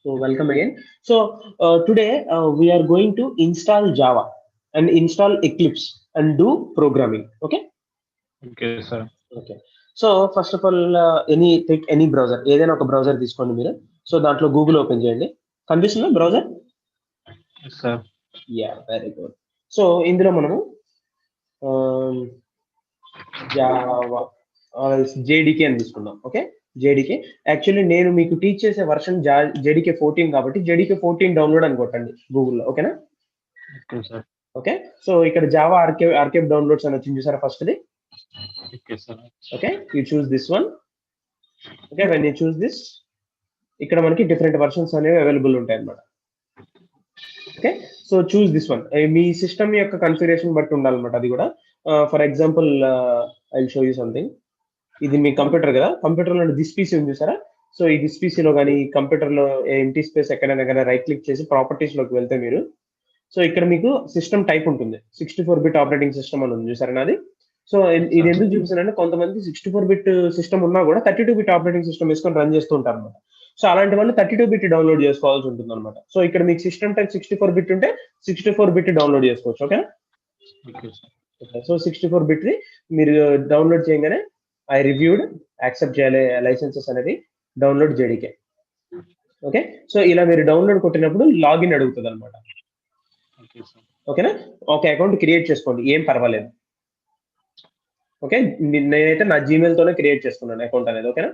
So welcome again. Today we are going to install Java and install Eclipse and do programming. Okay. Okay, sir. Okay. So first of all, take any browser. ఏదైనా ఒక browser తీసుకోండి మీరు. So దాంట్లో Google open చేయండి. కనిపిస్తుందా browser? Yes, sir. Yeah very good. So ఇందులో మనము Java జేడికే అని తీసుకుందాం. ఓకే, జేడికే. యాక్చువల్లీ నేను మీకు టీచ్ చేసే వర్షన్ జేడికే 14 కాబట్టి జేడికే 14 డౌన్లోడ్ అని కొట్టండి గూగుల్లో. ఓకేనా? Okay, sir. ఓకే. సో ఇక్కడ జావా ఆర్కేవ్ డౌన్లోడ్స్ అని వచ్చింది చూసారా ఫస్ట్ది. Okay, sir. Okay, you choose this one. Okay, when you choose this, ఇక్కడ మనకి డిఫరెంట్ వర్షన్స్ అనేవి అవైలబుల్ ఉంటాయి అన్నమాట. Okay, so choose this one. Me system యొక్క కన్ఫిగరేషన్ బట్టి ఉండాలన్నమాట అది కూడా. For example I show you something. ఇది మీ కంప్యూటర్ కదా, కంప్యూటర్లో దిస్ పీసీ ఉంది చూసారా. సో ఈ దిస్ పీసీలో కానీ కంప్యూటర్లో ఎంటీ స్పేస్ ఎక్కడైనా కానీ రైట్ క్లిక్ చేసి ప్రాపర్టీస్లోకి వెళ్తే మీరు, సో ఇక్కడ మీకు సిస్టమ్ టైప్ ఉంటుంది. 64-బిట్ ఆపరేటింగ్ సిస్టమ్ అని ఉంది చూసారా నాది. సో ఇది ఎందుకు చూపిస్తానంటే కొంతమంది 64-బిట్ సిస్టమ్ ఉన్నా కూడా 32-బిట్ ఆపరేటింగ్ సిస్టమ్ వేసుకొని రన్ చేస్తూ ఉంటారు అనమాట. సో అలాంటి వాళ్ళు 32-బిట్ డౌన్లోడ్ చేసుకోవాల్సి ఉంటుంది అనమాట. సో ఇక్కడ మీకు సిస్టమ్ టైప్ 64-బిట్ ఉంటే 64-బిట్ డౌన్లోడ్ చేసుకోవచ్చు. ఓకేనా? సో 64-బిట్ మీరు డౌన్లోడ్ చేయగానే ఐ రివ్యూడ్ యాక్సెప్ట్ చేయాలి లైసెన్సెస్ అనేది డౌన్లోడ్ జేడీకే. ఓకే, సో ఇలా మీరు డౌన్లోడ్ కొట్టినప్పుడు లాగిన్ అడుగుతుంది అనమాట. ఓకేనా? ఒక అకౌంట్ క్రియేట్ చేసుకోండి, ఏం పర్వాలేదు. ఓకే, నేనైతే నా జీమెయిల్ తోనే క్రియేట్ చేసుకున్నాను అకౌంట్ అనేది. ఓకేనా?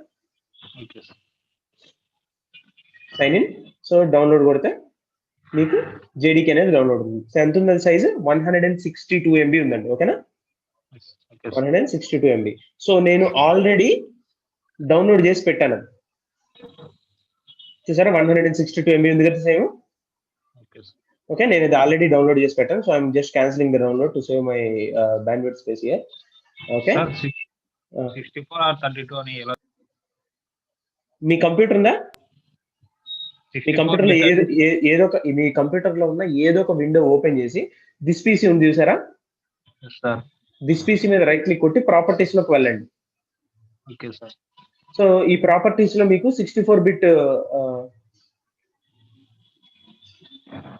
Sign in. సో డౌన్లోడ్ కొడితే మీకు జేడీకే అనేది డౌన్లోడ్ ఉంది. సో ఎంత ఉంది సైజ్? 162 MB ఉందండి. ఓకేనా? 162 MB. సో నేను ఆల్రెడీ డౌన్లోడ్ చేసి పెట్టాను చూసారా, 162 MB ఉంది కదా సేమ్. ఓకే, నేను ఇది ఆల్రెడీ డౌన్లోడ్ చేసి పెట్టాను. So I'm just cancelling the download to save my bandwidth space here. Okay, 64 or 32 అని ఎలా? మీ కంప్యూటర్ ఉందా? మీ కంప్యూటర్ లో ఏదో ఒక మీ కంప్యూటర్ లో ఉన్న ఏదో ఒక విండో ఓపెన్ చేసి దిస్ పీసీ ఉంది చూసారా, దిస్ పీసీ మీద రైట్ క్లిక్ కొట్టి ప్రాపర్టీస్ లోకి వెళ్ళండి. Okay sir. సో ఈ ప్రాపర్టీస్ లో మీకు 64-బిట్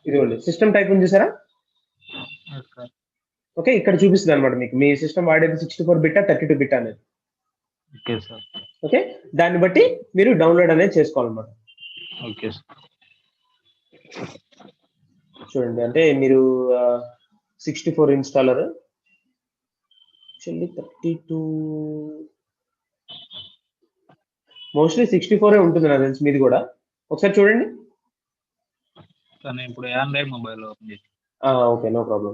ఇదిగోండి సిస్టమ్ టైప్ ఉంది చూసారా. ఓకే, ఇక్కడ చూపిస్తుంది అనమాట మీకు మీ సిస్టమ్ వాడేది 64-బిట్టా 32-బిట్ అనేది. ఓకే, దాన్ని బట్టి మీరు డౌన్లోడ్ అనేది చేసుకోవాలన్నమాట. ఓకే, చూడండి, అంటే మీరు 64 ఇన్స్టాలర్ యాక్చువల్లీ 32 మోస్ట్లీ 64 ఉంటుంది నాకు తెలిసి. మీది కూడా ఒకసారి చూడండి. ఇప్పుడు ఆండ్రాయిడ్ మొబైల్ ఓపెన్ చేసి ఓకే, నో ప్రాబ్లం.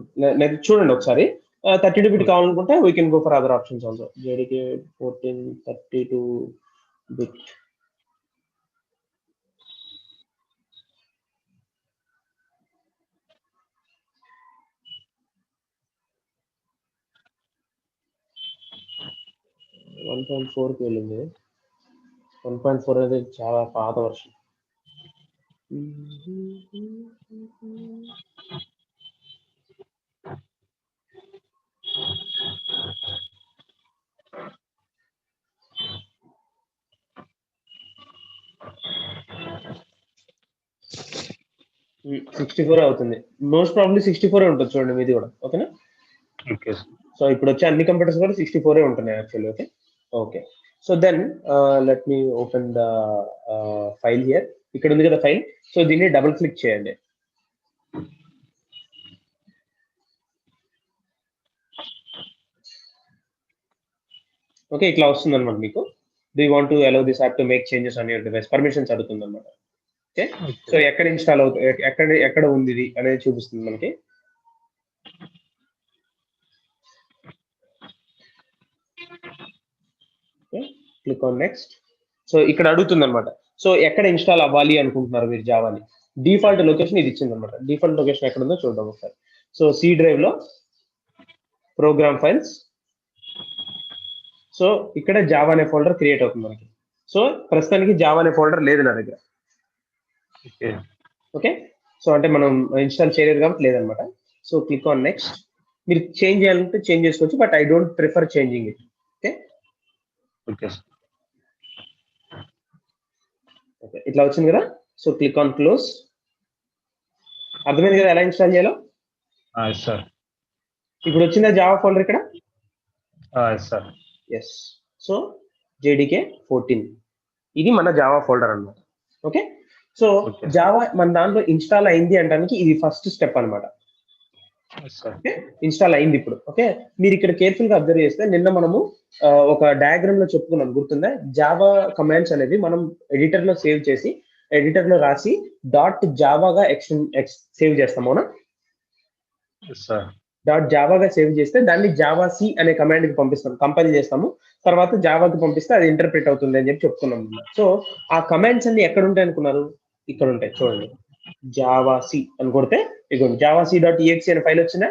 చూడండి ఒకసారి. 32-బిట్ కావాలనుకుంటే we can go for other options also. JDK 14 32-బిట్. వన్ 1.4కి వెళ్ళింది. 1.4 అనేది చాలా పాత వర్షన్. $64 అవుతుంది. మోస్ట్ ప్రాబ్లీ 64 ఉంటుంది. చూడండి మీది కూడా. ఓకేనా? సో ఇప్పుడు వచ్చే అన్ని కంప్యూటర్స్ కూడా 64 ఉంటున్నాయి actually. Okay okay, so then let me open the file here. ఇక్కడ ఉంది కదా ఫైల్. సో దీన్ని డబుల్ క్లిక్ చేయండి. ఓకే, ఇట్లా వస్తుంది అనమాట మీకు. Do you want to allow this app to make changes on your device? Permissions అడుగుతుంది అనమాట. ఓకే, సో ఎక్కడ ఇన్స్టాల్ అవుతుంది, ఎక్కడ ఉంది ఇది అనేది చూపిస్తుంది మనకి. Click on next. సో ఇక్కడ అడుగుతుంది అనమాట. సో ఎక్కడ ఇన్స్టాల్ అవ్వాలి అనుకుంటున్నారు మీరు జావాని? డిఫాల్ట్ లొకేషన్ ఇది ఇచ్చింది అనమాట. డిఫాల్ట్ లొకేషన్ ఎక్కడ ఉందో చూద్దాం ఒకసారి. సో సి డ్రైవ్ లో ప్రోగ్రామ్ ఫైల్స్. సో ఇక్కడ జావా అనే ఫోల్డర్ క్రియేట్ అవుతుంది మనకి. సో ప్రస్తుతానికి జావా అనే ఫోల్డర్ లేదు నా దగ్గర. ఓకే, సో అంటే మనం ఇన్స్టాల్ చేయలేదు కాబట్టి లేదనమాట. So click on next. మీరు చేంజ్ చేయాలంటే చేంజ్ చేసుకోవచ్చు, but I don't prefer changing it. Okay, ఇట్లా వచ్చింది కదా. So click on close. అర్థమైంది కదా ఎలా ఇన్స్టాల్ చేయాలో? Yes sir. ఇప్పుడు వచ్చిందా జావా ఫోల్డర్ ఇక్కడ? Yes sir. Yes. So JDK 14 ఇది మన జావా ఫోల్డర్ అన్నమాట. Okay, so Okay. జావా మన దాంట్లో ఇన్స్టాల్ అయింది అంటానికి ఇది ఫస్ట్ స్టెప్ అన్నమాట. Yes sir. ఓకే, ఇన్స్టాల్ అయింది ఇప్పుడు. ఓకే, మీరు ఇక్కడ కేర్ఫుల్ గా అబ్జర్వ్ చేస్తే నిన్న మనము ఒక డయాగ్రామ్ లో చెప్పుకున్నాం, గుర్తుందా? జావా కమాండ్స్ అనేవి మనం ఎడిటర్ లో సేవ్ చేసి ఎడిటర్ లో రాసి .జావాగా సేవ్ చేస్తాం, అవునా? Yes sir. .జావాగా సేవ్ చేస్తే దాన్ని జావా సి అనే కమాండ్ కి పంపిస్తాం, కంపైల్ చేస్తాము, తర్వాత జావాకి పంపిస్తే అది ఇంటర్ప్రిట్ అవుతుంది అని చెప్పి చెప్పుకున్నాం. సో ఆ కమాండ్స్ అన్ని ఎక్కడ ఉంటాయి అనుకున్నారు? ఇక్కడ ఉంటాయి, చూడండి. జావా సి అని కొడితే ఇదిగోండి javac.exe అనే ఫైల్ వచ్చిందా?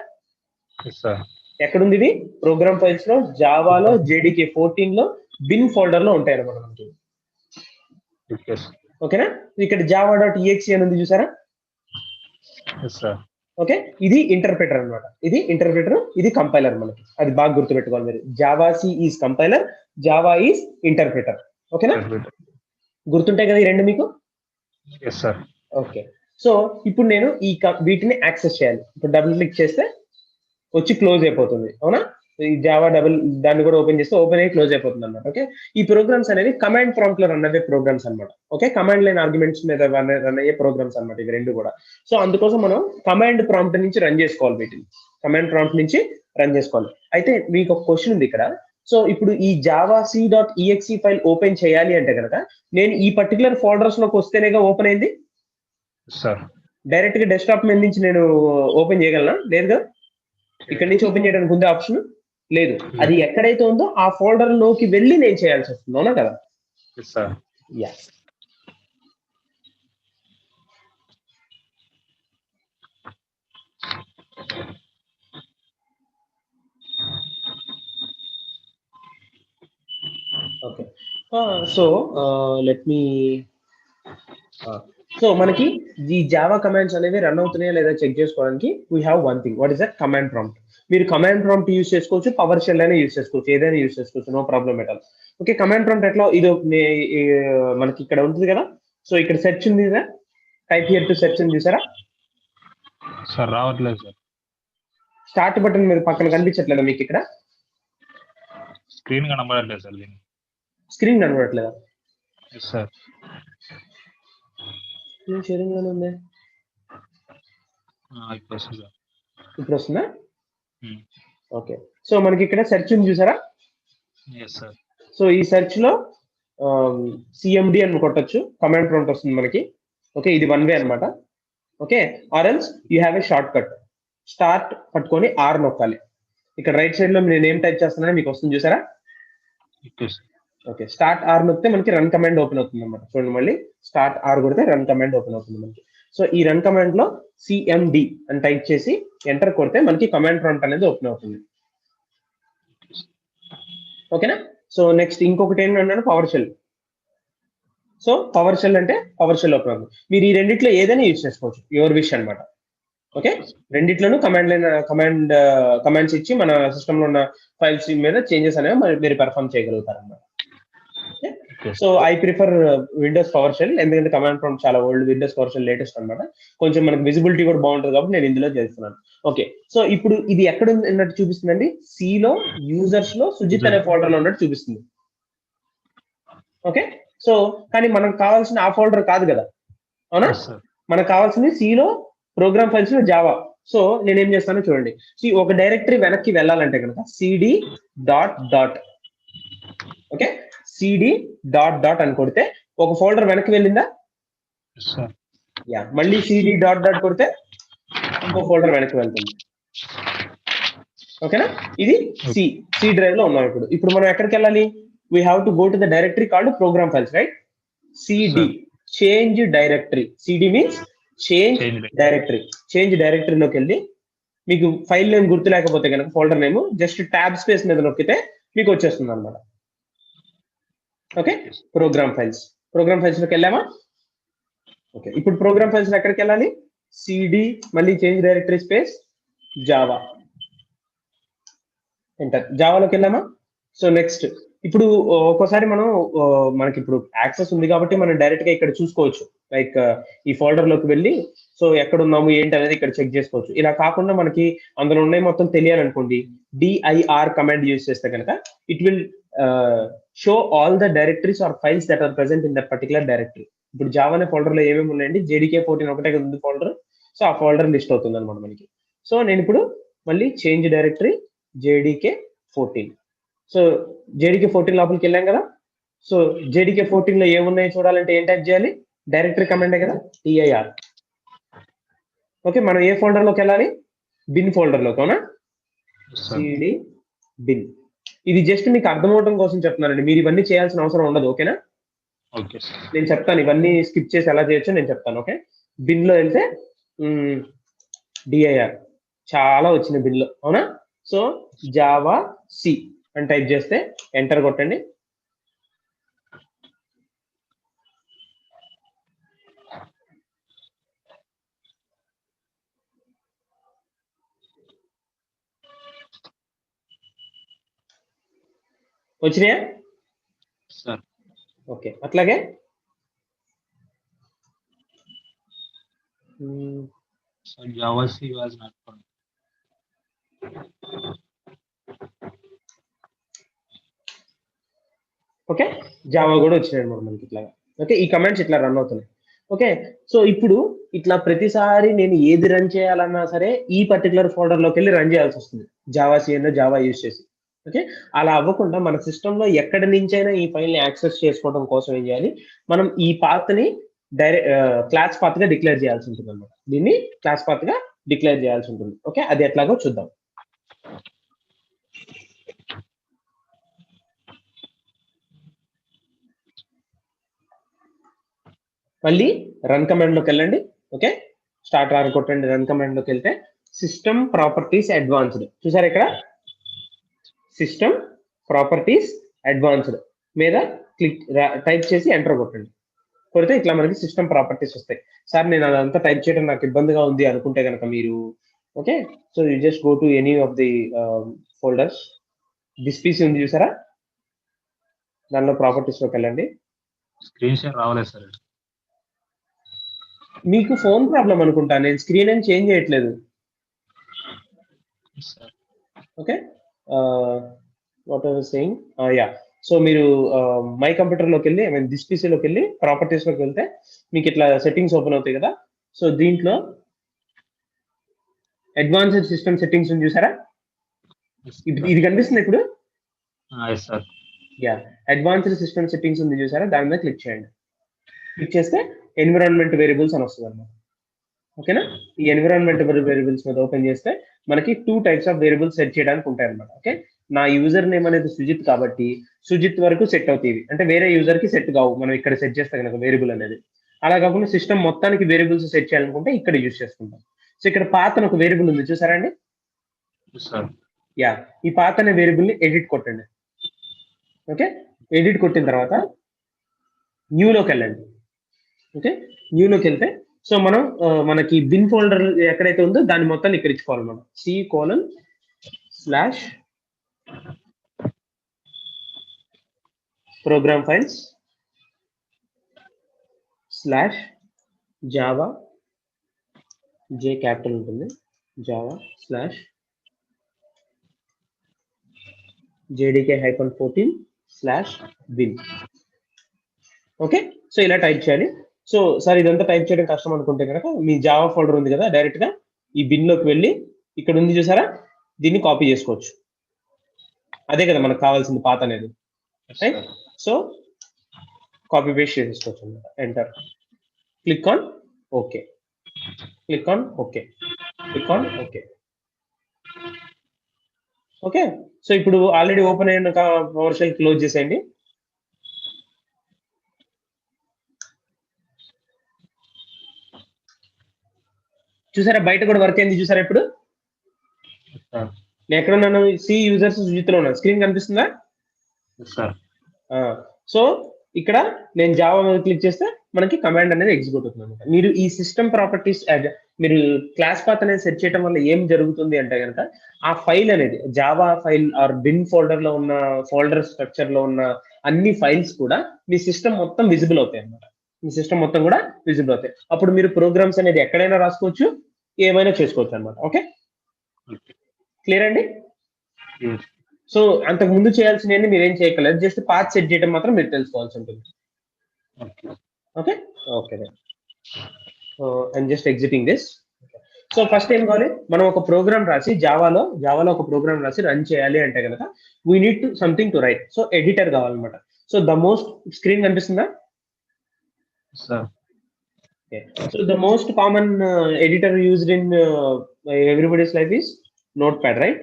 Yes sir. ఎక్కడుంది ఇది? ప్రోగ్రామ్ ఫైల్స్ లో జావాలో JDK 14 లో బిన్ ఫోల్డర్ లో ఉంటాయి అన్నమాట మనకి. ఎస్. ఓకేనా? ఇక్కడ java.exe అని ఉంది, చూసారా? Yes sir. ఓకే, ఇది ఇంటర్ప్రిటర్ అన్నమాట. ఇది ఇంటర్ప్రిటర్, ఇది కంపైలర్. మనకి అది బాగా గుర్తుపెట్టుకోవాలి మీరు. Java C is compiler, Java is interpreter. ఓకేనా? గుర్తుంటాయి కదా ఈ రెండు మీకు? Yes sir. ఓకే, సో ఇప్పుడు నేను వీటిని యాక్సెస్ చేయాలి. ఇప్పుడు డబుల్ క్లిక్ చేస్తే వచ్చి క్లోజ్ అయిపోతుంది, అవునా? ఈ జావా దాన్ని కూడా ఓపెన్ చేస్తే ఓపెన్ అయ్యి క్లోజ్ అయిపోతుంది అన్నమాట. ఓకే, ఈ ప్రోగ్రామ్స్ అనేవి కమాండ్ ప్రాంప్ట్ లో రన్ అయ్యే ప్రోగ్రామ్స్ అన్నమాట. ఓకే, కమాండ్ లైన్ ఆర్గ్యుమెంట్స్ మీద రన్ అయ్యే ప్రోగ్రామ్స్ అన్నమాట ఇవి రెండు కూడా. సో అందుకోసం మనం కమాండ్ ప్రాంప్ట్ నుంచి రన్ చేసుకోవాలి, వీటిని కమాండ్ ప్రాంప్ట్ నుంచి రన్ చేసుకోవాలి. అయితే మీకు ఒక క్వశ్చన్ ఉంది ఇక్కడ. సో ఇప్పుడు ఈ javac.exe ఫైల్ ఓపెన్ చేయాలి అంటే కనుక నేను ఈ పర్టికులర్ ఫోల్డర్స్ లోకి వస్తేనేగా ఓపెన్ అయింది. సార్. డైరెక్ట్ గా డెస్క్టాప్ మీద నుంచి నేను ఓపెన్ చేయగలనా? లేదు కదా. ఇక్కడ నుంచి ఓపెన్ చేయడానికి ఉండే ఆప్షన్ లేదు. అది ఎక్కడైతే ఉందో ఆ ఫోల్డర్ లోకి వెళ్ళి నేను చేయాల్సి వస్తుంది, అవునా కదా? Yes sir. Yeah. Okay, so let me so మనకి ఈ జావా కమాండ్స్ అనేవి రన్ అవుతున్నాయా లేదా చెక్ చేసుకోవడానికి we have one thing. What is that? Command prompt. మీరు కమాండ్ ప్రాంప్ట్ యూజ్ చేసుకోవచ్చు, పవర్ షెల్ అయినా యూజ్ చేసుకోవచ్చు, ఏదైనా యూజ్ చేసుకోవచ్చు, no problem at all. Okay, command prompt ఎట్లా? ఇది మనకి ఇక్కడ ఉంటుంది కదా. సో ఇక్కడ సెర్చ్ ఉంది కదా, టైప్ హియర్ టు సెర్చ్ ఉంది, చూసారా? సార్ రావట్లేదు సార్. స్టార్ట్ బటన్ మీద పక్కన కనిపించట్లేదా మీకు? ఇక్కడ స్క్రీన్ కనబడట్లేదు సార్. దీన్ని స్క్రీన్ కనబడట్లేదా? Yes sir. షేరింగ్ లోనే ఉంది. ఇప్పుడు వస్తుంది సార్. ఇప్పుడు వస్తుందా? ఓకే, సో మనకి ఇక్కడ సెర్చ్ ఉంది, చూసారా? Yes sir. సో ఈ సెర్చ్ లో CMD అని కొట్టొచ్చు, కమాండ్ ప్రాంప్ట్ వస్తుంది మనకి. ఓకే, ఇది వన్ వే అన్నమాట. Okay, or else you have a short cut. Start పట్టుకొని R నొక్కాలి. ఇక్కడ రైట్ సైడ్ లో నేను ఏం టైప్ చేస్తున్నానో మీకు వస్తుంది, చూసారా? ఓకే, స్టార్ట్ R నొక్కితే మనకి రన్ కమాండ్ ఓపెన్ అవుతుంది అన్నమాట. చూడండి, మళ్ళీ స్టార్ట్ R కొడితే రన్ కమాండ్ ఓపెన్ అవుతుంది మనకి. సో ఈ రన్ కమాండ్ లో CMD అని టైప్ చేసి ఎంటర్ కొడితే మనకి కమాండ్ ప్రాంప్ట్ అనేది ఓపెన్ అవుతుంది. ఓకేనా? సో నెక్స్ట్ ఇంకొకటి ఏంటంటే PowerShell. So PowerShell అంటే పవర్ షెల్ ఓపెన్ అవుతుంది. మీరు ఈ రెండిట్లో ఏదైనా యూజ్ చేసుకోవచ్చు, యువర్ విష్ అన్నమాట. ఓకే, రెండిట్లోనూ కమాండ్స్ ఇచ్చి మన సిస్టమ్ లో ఉన్న ఫైల్స్ మీద చేంజెస్ అనేవి మీరు పెర్ఫార్మ్ చేయగలుగుతారు అన్నమాట. So I prefer Windows PowerShell, ఎందుకంటే కమాండ్ ప్రాంప్ట్ చాలా old, Windows PowerShell latest అన్నమాట. కొంచెం మనకి విజిబిలిటీ కూడా బాగుంటుంది కాబట్టి నేను ఇందులో చేస్తున్నాను. ఓకే, సో ఇప్పుడు ఇది ఎక్కడ ఉన్నట్టు చూపిస్తుందండి? సిలో యూజర్స్ లో సుజిత్ అనే ఫోల్డర్ లో ఉన్నట్టు చూపిస్తుంది. ఓకే, సో కానీ మనకు కావాల్సిన ఆ ఫోల్డర్ కాదు కదా, అవునా? మనకు కావాల్సింది సిలో ప్రోగ్రామ్ ఫైల్స్ లో జావా. సో నేనేం చేస్తానో చూడండి. ఒక డైరెక్టరీ వెనక్కి వెళ్ళాలంటే కనుక CD dot okay, CD dot అని కొడితే ఒక ఫోల్డర్ వెనక్కి వెళ్ళిందా? యా. మళ్ళీ CD డాట్ కొడితే ఇంకో ఫోల్డర్ వెనక్కి వెళ్తుంది. ఓకేనా? ఇది సి డ్రైవ్ లో ఉన్నాం. ఇప్పుడు మనం ఎక్కడికి వెళ్ళాలి? We have to go to the directory called program files, right? CD change directory. CD means change directory. Change డైరెక్టరీలోకి వెళ్ళి మీకు ఫైల్ నేమ్ గుర్తు లేకపోతే కనుక folder name just tab space మీద నొక్కితే మీకు వచ్చేస్తుంది అన్నమాట. ఓకే, ప్రోగ్రామ్ ఫైల్స్ లోకి వెళ్ళామా? ఓకే, ఇప్పుడు ప్రోగ్రామ్ ఫైల్స్ ఎక్కడికి వెళ్ళాలి? CD మళ్ళీ change directory space Java, enter. జావాలోకి వెళ్ళామా? సో నెక్స్ట్ ఇప్పుడు ఒక్కోసారి మనం మనకి ఇప్పుడు యాక్సెస్ ఉంది కాబట్టి మనం డైరెక్ట్ గా ఇక్కడ చూసుకోవచ్చు. లైక్ ఈ ఫోల్డర్ లోకి వెళ్ళి సో ఎక్కడ ఉన్నాము ఏంటి అనేది ఇక్కడ చెక్ చేసుకోవచ్చు. ఇలా కాకుండా మనకి అందులో ఉన్నాయి మొత్తం తెలియాలనుకోండి, dir కమాండ్ యూజ్ చేస్తే కనుక it will show all the directories or files that are present in that particular directory. ఇప్పుడు జావా అనే ఫోల్డర్ లో ఏమేమి ఉన్నాయండి, JDK14 ఒకటే ఉంది ఫోల్డర్. సో ఆ ఫోల్డర్ లిస్ట్ అవుతుంది అనమాట మనకి. సో నేను ఇప్పుడు మళ్ళీ change directory JDK14. So JDK14 లోపలికి వెళ్ళాం కదా. సో JDK14 లో ఏమున్నాయో చూడాలంటే ఏం టైప్ చేయాలి, డైరెక్టరీ కమాండే కదా, dir. ఓకే, మనం ఏ ఫోల్డర్ లోకి వెళ్ళాలి, బిన్ ఫోల్డర్ లోకి, అవునా, cd బిన్. ఇది జస్ట్ మీకు అర్థం అవడం కోసం చెప్తున్నానండి, మీరు ఇవన్నీ చేయాల్సిన అవసరం ఉండదు. ఓకేనా, ఓకే సార్. నేను చెప్తాను ఇవన్నీ స్కిప్ చేసి ఎలా చేయొచ్చో నేను చెప్తాను. ఓకే, బిన్ లో వెళ్తే dir చాలా వచ్చిన బిన్ లో, అవునా. సో జావా సి అని టైప్ చేస్తే ఎంటర్ కొట్టండి. వచ్చినాయా సార్? ఓకే, అట్లాగే sir Java C was not found. Okay, Java కూడా వచ్చినాయి అనమాట మనకి ఇట్లాగా. ఓకే, ఈ కమాండ్స్ ఇట్లా రన్ అవుతున్నాయి. ఓకే, సో ఇప్పుడు ఇట్లా ప్రతిసారి నేను ఏది రన్ చేయాలన్నా సరే ఈ పర్టికులర్ ఫోల్డర్ లోకి వెళ్ళి రన్ చేయాల్సి వస్తుంది, జావా సి అన్న జావా యూజ్ చేసి. ఓకే, అలా అవ్వకుండా మన సిస్టమ్ లో ఎక్కడి నుంచైనా ఈ ఫైల్ ని యాక్సెస్ చేసుకోవడం కోసం ఏం చేయాలి, మనం ఈ పాత్ ని డైరెక్ట్ క్లాస్ పాత్ గా డిక్లేర్ చేయాల్సి ఉంటుంది అనమాట. దీన్ని క్లాస్ పాత్ గా డిక్లేర్ చేయాల్సి ఉంటుంది. ఓకే, అది ఎట్లాగో చూద్దాం. మళ్ళీ రన్ కమాండ్ లోకి వెళ్ళండి. ఓకే, స్టార్ట్ ఆర్ కొట్టండి, రన్ కమాండ్ లోకి వెళ్తే సిస్టమ్ ప్రాపర్టీస్ అడ్వాన్స్డ్ చూసారు, ఇక్కడ సిస్టమ్ ప్రాపర్టీస్ అడ్వాన్స్డ్ మీద క్లిక్ టైప్ చేసి ఎంటర్ కొట్టండి. కొడితే ఇట్లా మనకి సిస్టమ్ ప్రాపర్టీస్ వస్తాయి. సార్ నేను అదంతా టైప్ చేయడం నాకు ఇబ్బందిగా ఉంది అనుకుంటే కనుక మీరు, okay, so you just go to any of the folders. This PC ఉంది చూసారా, దానిలో ప్రాపర్టీస్ లోకి వెళ్ళండి. స్క్రీన్ షేర్ రావలేదు సార్. మీకు ఫోన్ ప్రాబ్లం అనుకుంటా, నేను స్క్రీన్ ఏం చేంజ్ చేయట్లేదు. Okay, what are saying, yeah. So మీరు మై కంప్యూటర్ లోకి వెళ్ళి, ఐ మీన్ దిస్ పీసీ లోకి వెళ్ళి ప్రాపర్టీస్ లోకి వెళ్తే మీకు ఇట్లా సెట్టింగ్స్ ఓపెన్ అవుతాయి కదా. సో దీంట్లో అడ్వాన్స్డ్ సిస్టమ్ సెట్టింగ్స్ ఉంది చూసారా, ఇది కనిపిస్తుంది ఇప్పుడు. Sir, yeah, advanced system settings ఉంది చూసారా, దాని మీద క్లిక్ చేయండి. క్లిక్ చేస్తే ఎన్విరాన్మెంట్ వేరియబుల్స్ అని వస్తుంది అన్నమాట. ఓకేనా, ఈ ఎన్విరాన్మెంట్ వేరియబుల్స్ మీద ఓపెన్ చేస్తే మనకి 2 టైప్స్ ఆఫ్ వేరియబుల్స్ సెట్ చేయడానికి ఉంటాయి అనమాట. ఓకే, నా యూజర్ నేమ్ అనేది సుజిత్ కాబట్టి సుజిత్ వరకు సెట్ అవుతాయి, అంటే వేరే యూజర్ కి సెట్ కావు మనం ఇక్కడ సెట్ చేస్తే కనుక వేరియబుల్ అనేది. అలా కాకుండా సిస్టమ్ మొత్తానికి వేరియబుల్స్ సెట్ చేయాలనుకుంటే ఇక్కడ యూజ్ చేసుకుంటాం. సో ఇక్కడ పాత్ అని ఒక వేరియబుల్ ఉంది చూసారా అండి. యా, ఈ పాత్ అనే వేరియబుల్ ని ఎడిట్ కొట్టండి. ఓకే, ఎడిట్ కొట్టిన తర్వాత న్యూలోకి వెళ్ళండి. ఓకే, న్యూలోకి వెళ్తే సో మనం మనకి బిన్ ఫోల్డర్ ఎక్కడైతే ఉందో దాన్ని మొత్తాన్ని ఇక్కడ ఇచ్చుకోవాలి మనం. C:/ programme files / Java, J capital ఉంటుంది, జావా / JDK-14/bin. ఓకే, సో ఇలా టైప్ చేయాలి. సో సార్ ఇదంతా టైప్ చేయడం కష్టం అనుకుంటే కనుక మీ జావా ఫోల్డర్ ఉంది కదా, డైరెక్ట్ గా ఈ బిన్ లోకి వెళ్ళి ఇక్కడ ఉంది చూసారా, దీన్ని కాపీ చేసుకోవచ్చు. అదే కదా మనకు కావాల్సింది పాత్ అనేది, రైట్. సో కాపీ పేస్ట్ చేసేసుకోవచ్చు అనమాట. Enter, click on okay, click on okay, click on okay. Okay, so ఇప్పుడు ఆల్రెడీ ఓపెన్ అయిన పవర్ షెల్ క్లోజ్ చేసేయండి. చూసారా బయట కూడా వర్క్ అయింది చూసారా. ఇప్పుడు నేను ఎక్కడ ఉన్నాను, సి యూజర్స్ సుజిత్లో ఉన్నాను, స్క్రీన్ కనిపిస్తుందా. సో ఇక్కడ నేను జావా మీద క్లిక్ చేస్తే మనకి కమాండ్ అనేది ఎగ్జిక్యూట్ అవుతుంది అనమాట. మీరు ఈ సిస్టమ్ ప్రాపర్టీస్ మీరు క్లాస్ పాత్ అనేది సెట్ చేయడం వల్ల ఏం జరుగుతుంది అంటే కనుక ఆ ఫైల్ అనేది Java file or bin folder లో ఉన్న ఫోల్డర్ స్ట్రక్చర్ లో ఉన్న అన్ని ఫైల్స్ కూడా మీ సిస్టమ్ మొత్తం విజిబుల్ అవుతాయి అనమాట. మీ సిస్టమ్ మొత్తం కూడా విజిబుల్ అవుతాయి. అప్పుడు మీరు ప్రోగ్రామ్స్ అనేది ఎక్కడైనా రాసుకోవచ్చు, ఏమైనా చేసుకోవచ్చు అనమాట. ఓకే, క్లియర్ అండి? సో అంతకు ముందు చేయాల్సినవి మీరేం చేయగలరు, జస్ట్ పాత్ సెట్ చేయడం మాత్రం మీరు తెలుసుకోవాల్సి ఉంటుంది. Okay okay, so I'm just exiting this. So first ఏం కావాలి, మనం ఒక ప్రోగ్రామ్ రాసి జావాలో ఒక ప్రోగ్రామ్ రాసి రన్ చేయాలి అంటే కనుక we need to something to write. So editor కావాలన్నమాట. సో ద మోస్ట్ స్క్రీన్ కనిపిస్తుందా? So the most common editor used in everybody's life is notepad, right?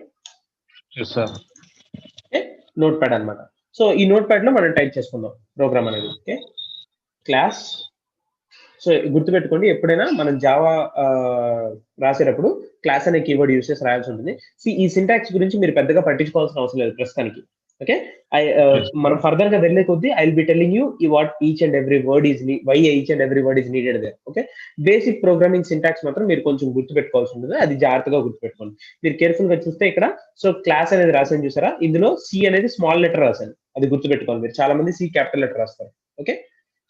Notepad అనమాట. సో ఈ నోట్ ప్యాడ్ లో మనం type చేసుకుందాం programme అనేది. Okay, class. So గుర్తుపెట్టుకోండి, ఎప్పుడైనా మనం జావా రాసేటప్పుడు క్లాస్ అనే కీవర్డ్ యూస్ చేసి రాయాల్సి ఉంటుంది. ఈ సింటాక్స్ గురించి మీరు పెద్దగా పట్టించుకోవాల్సిన అవసరం లేదు ప్రస్తుతానికి. ఓకే, మనం ఫర్దర్ గా వెళ్ళే కొద్దీ I will be telling you what each and every word is why each and every word is needed there. Okay, basic programming syntax మాత్రం మీరు కొంచెం గుర్తుపెట్టుకోవాల్సి ఉంటుంది, అది జాగ్రత్తగా గుర్తుపెట్టుకోండి. మీరు కేర్ఫుల్ గా చూస్తే ఇక్కడ సో క్లాస్ అనేది రాసాను చూసారా, ఇందులో సి అనేది స్మాల్ లెటర్ రాశాను, అది గుర్తుపెట్టుకోవాలి. మీరు చాలా మంది సి క్యాపిటల్ లెటర్ రాస్తారు. ఓకే,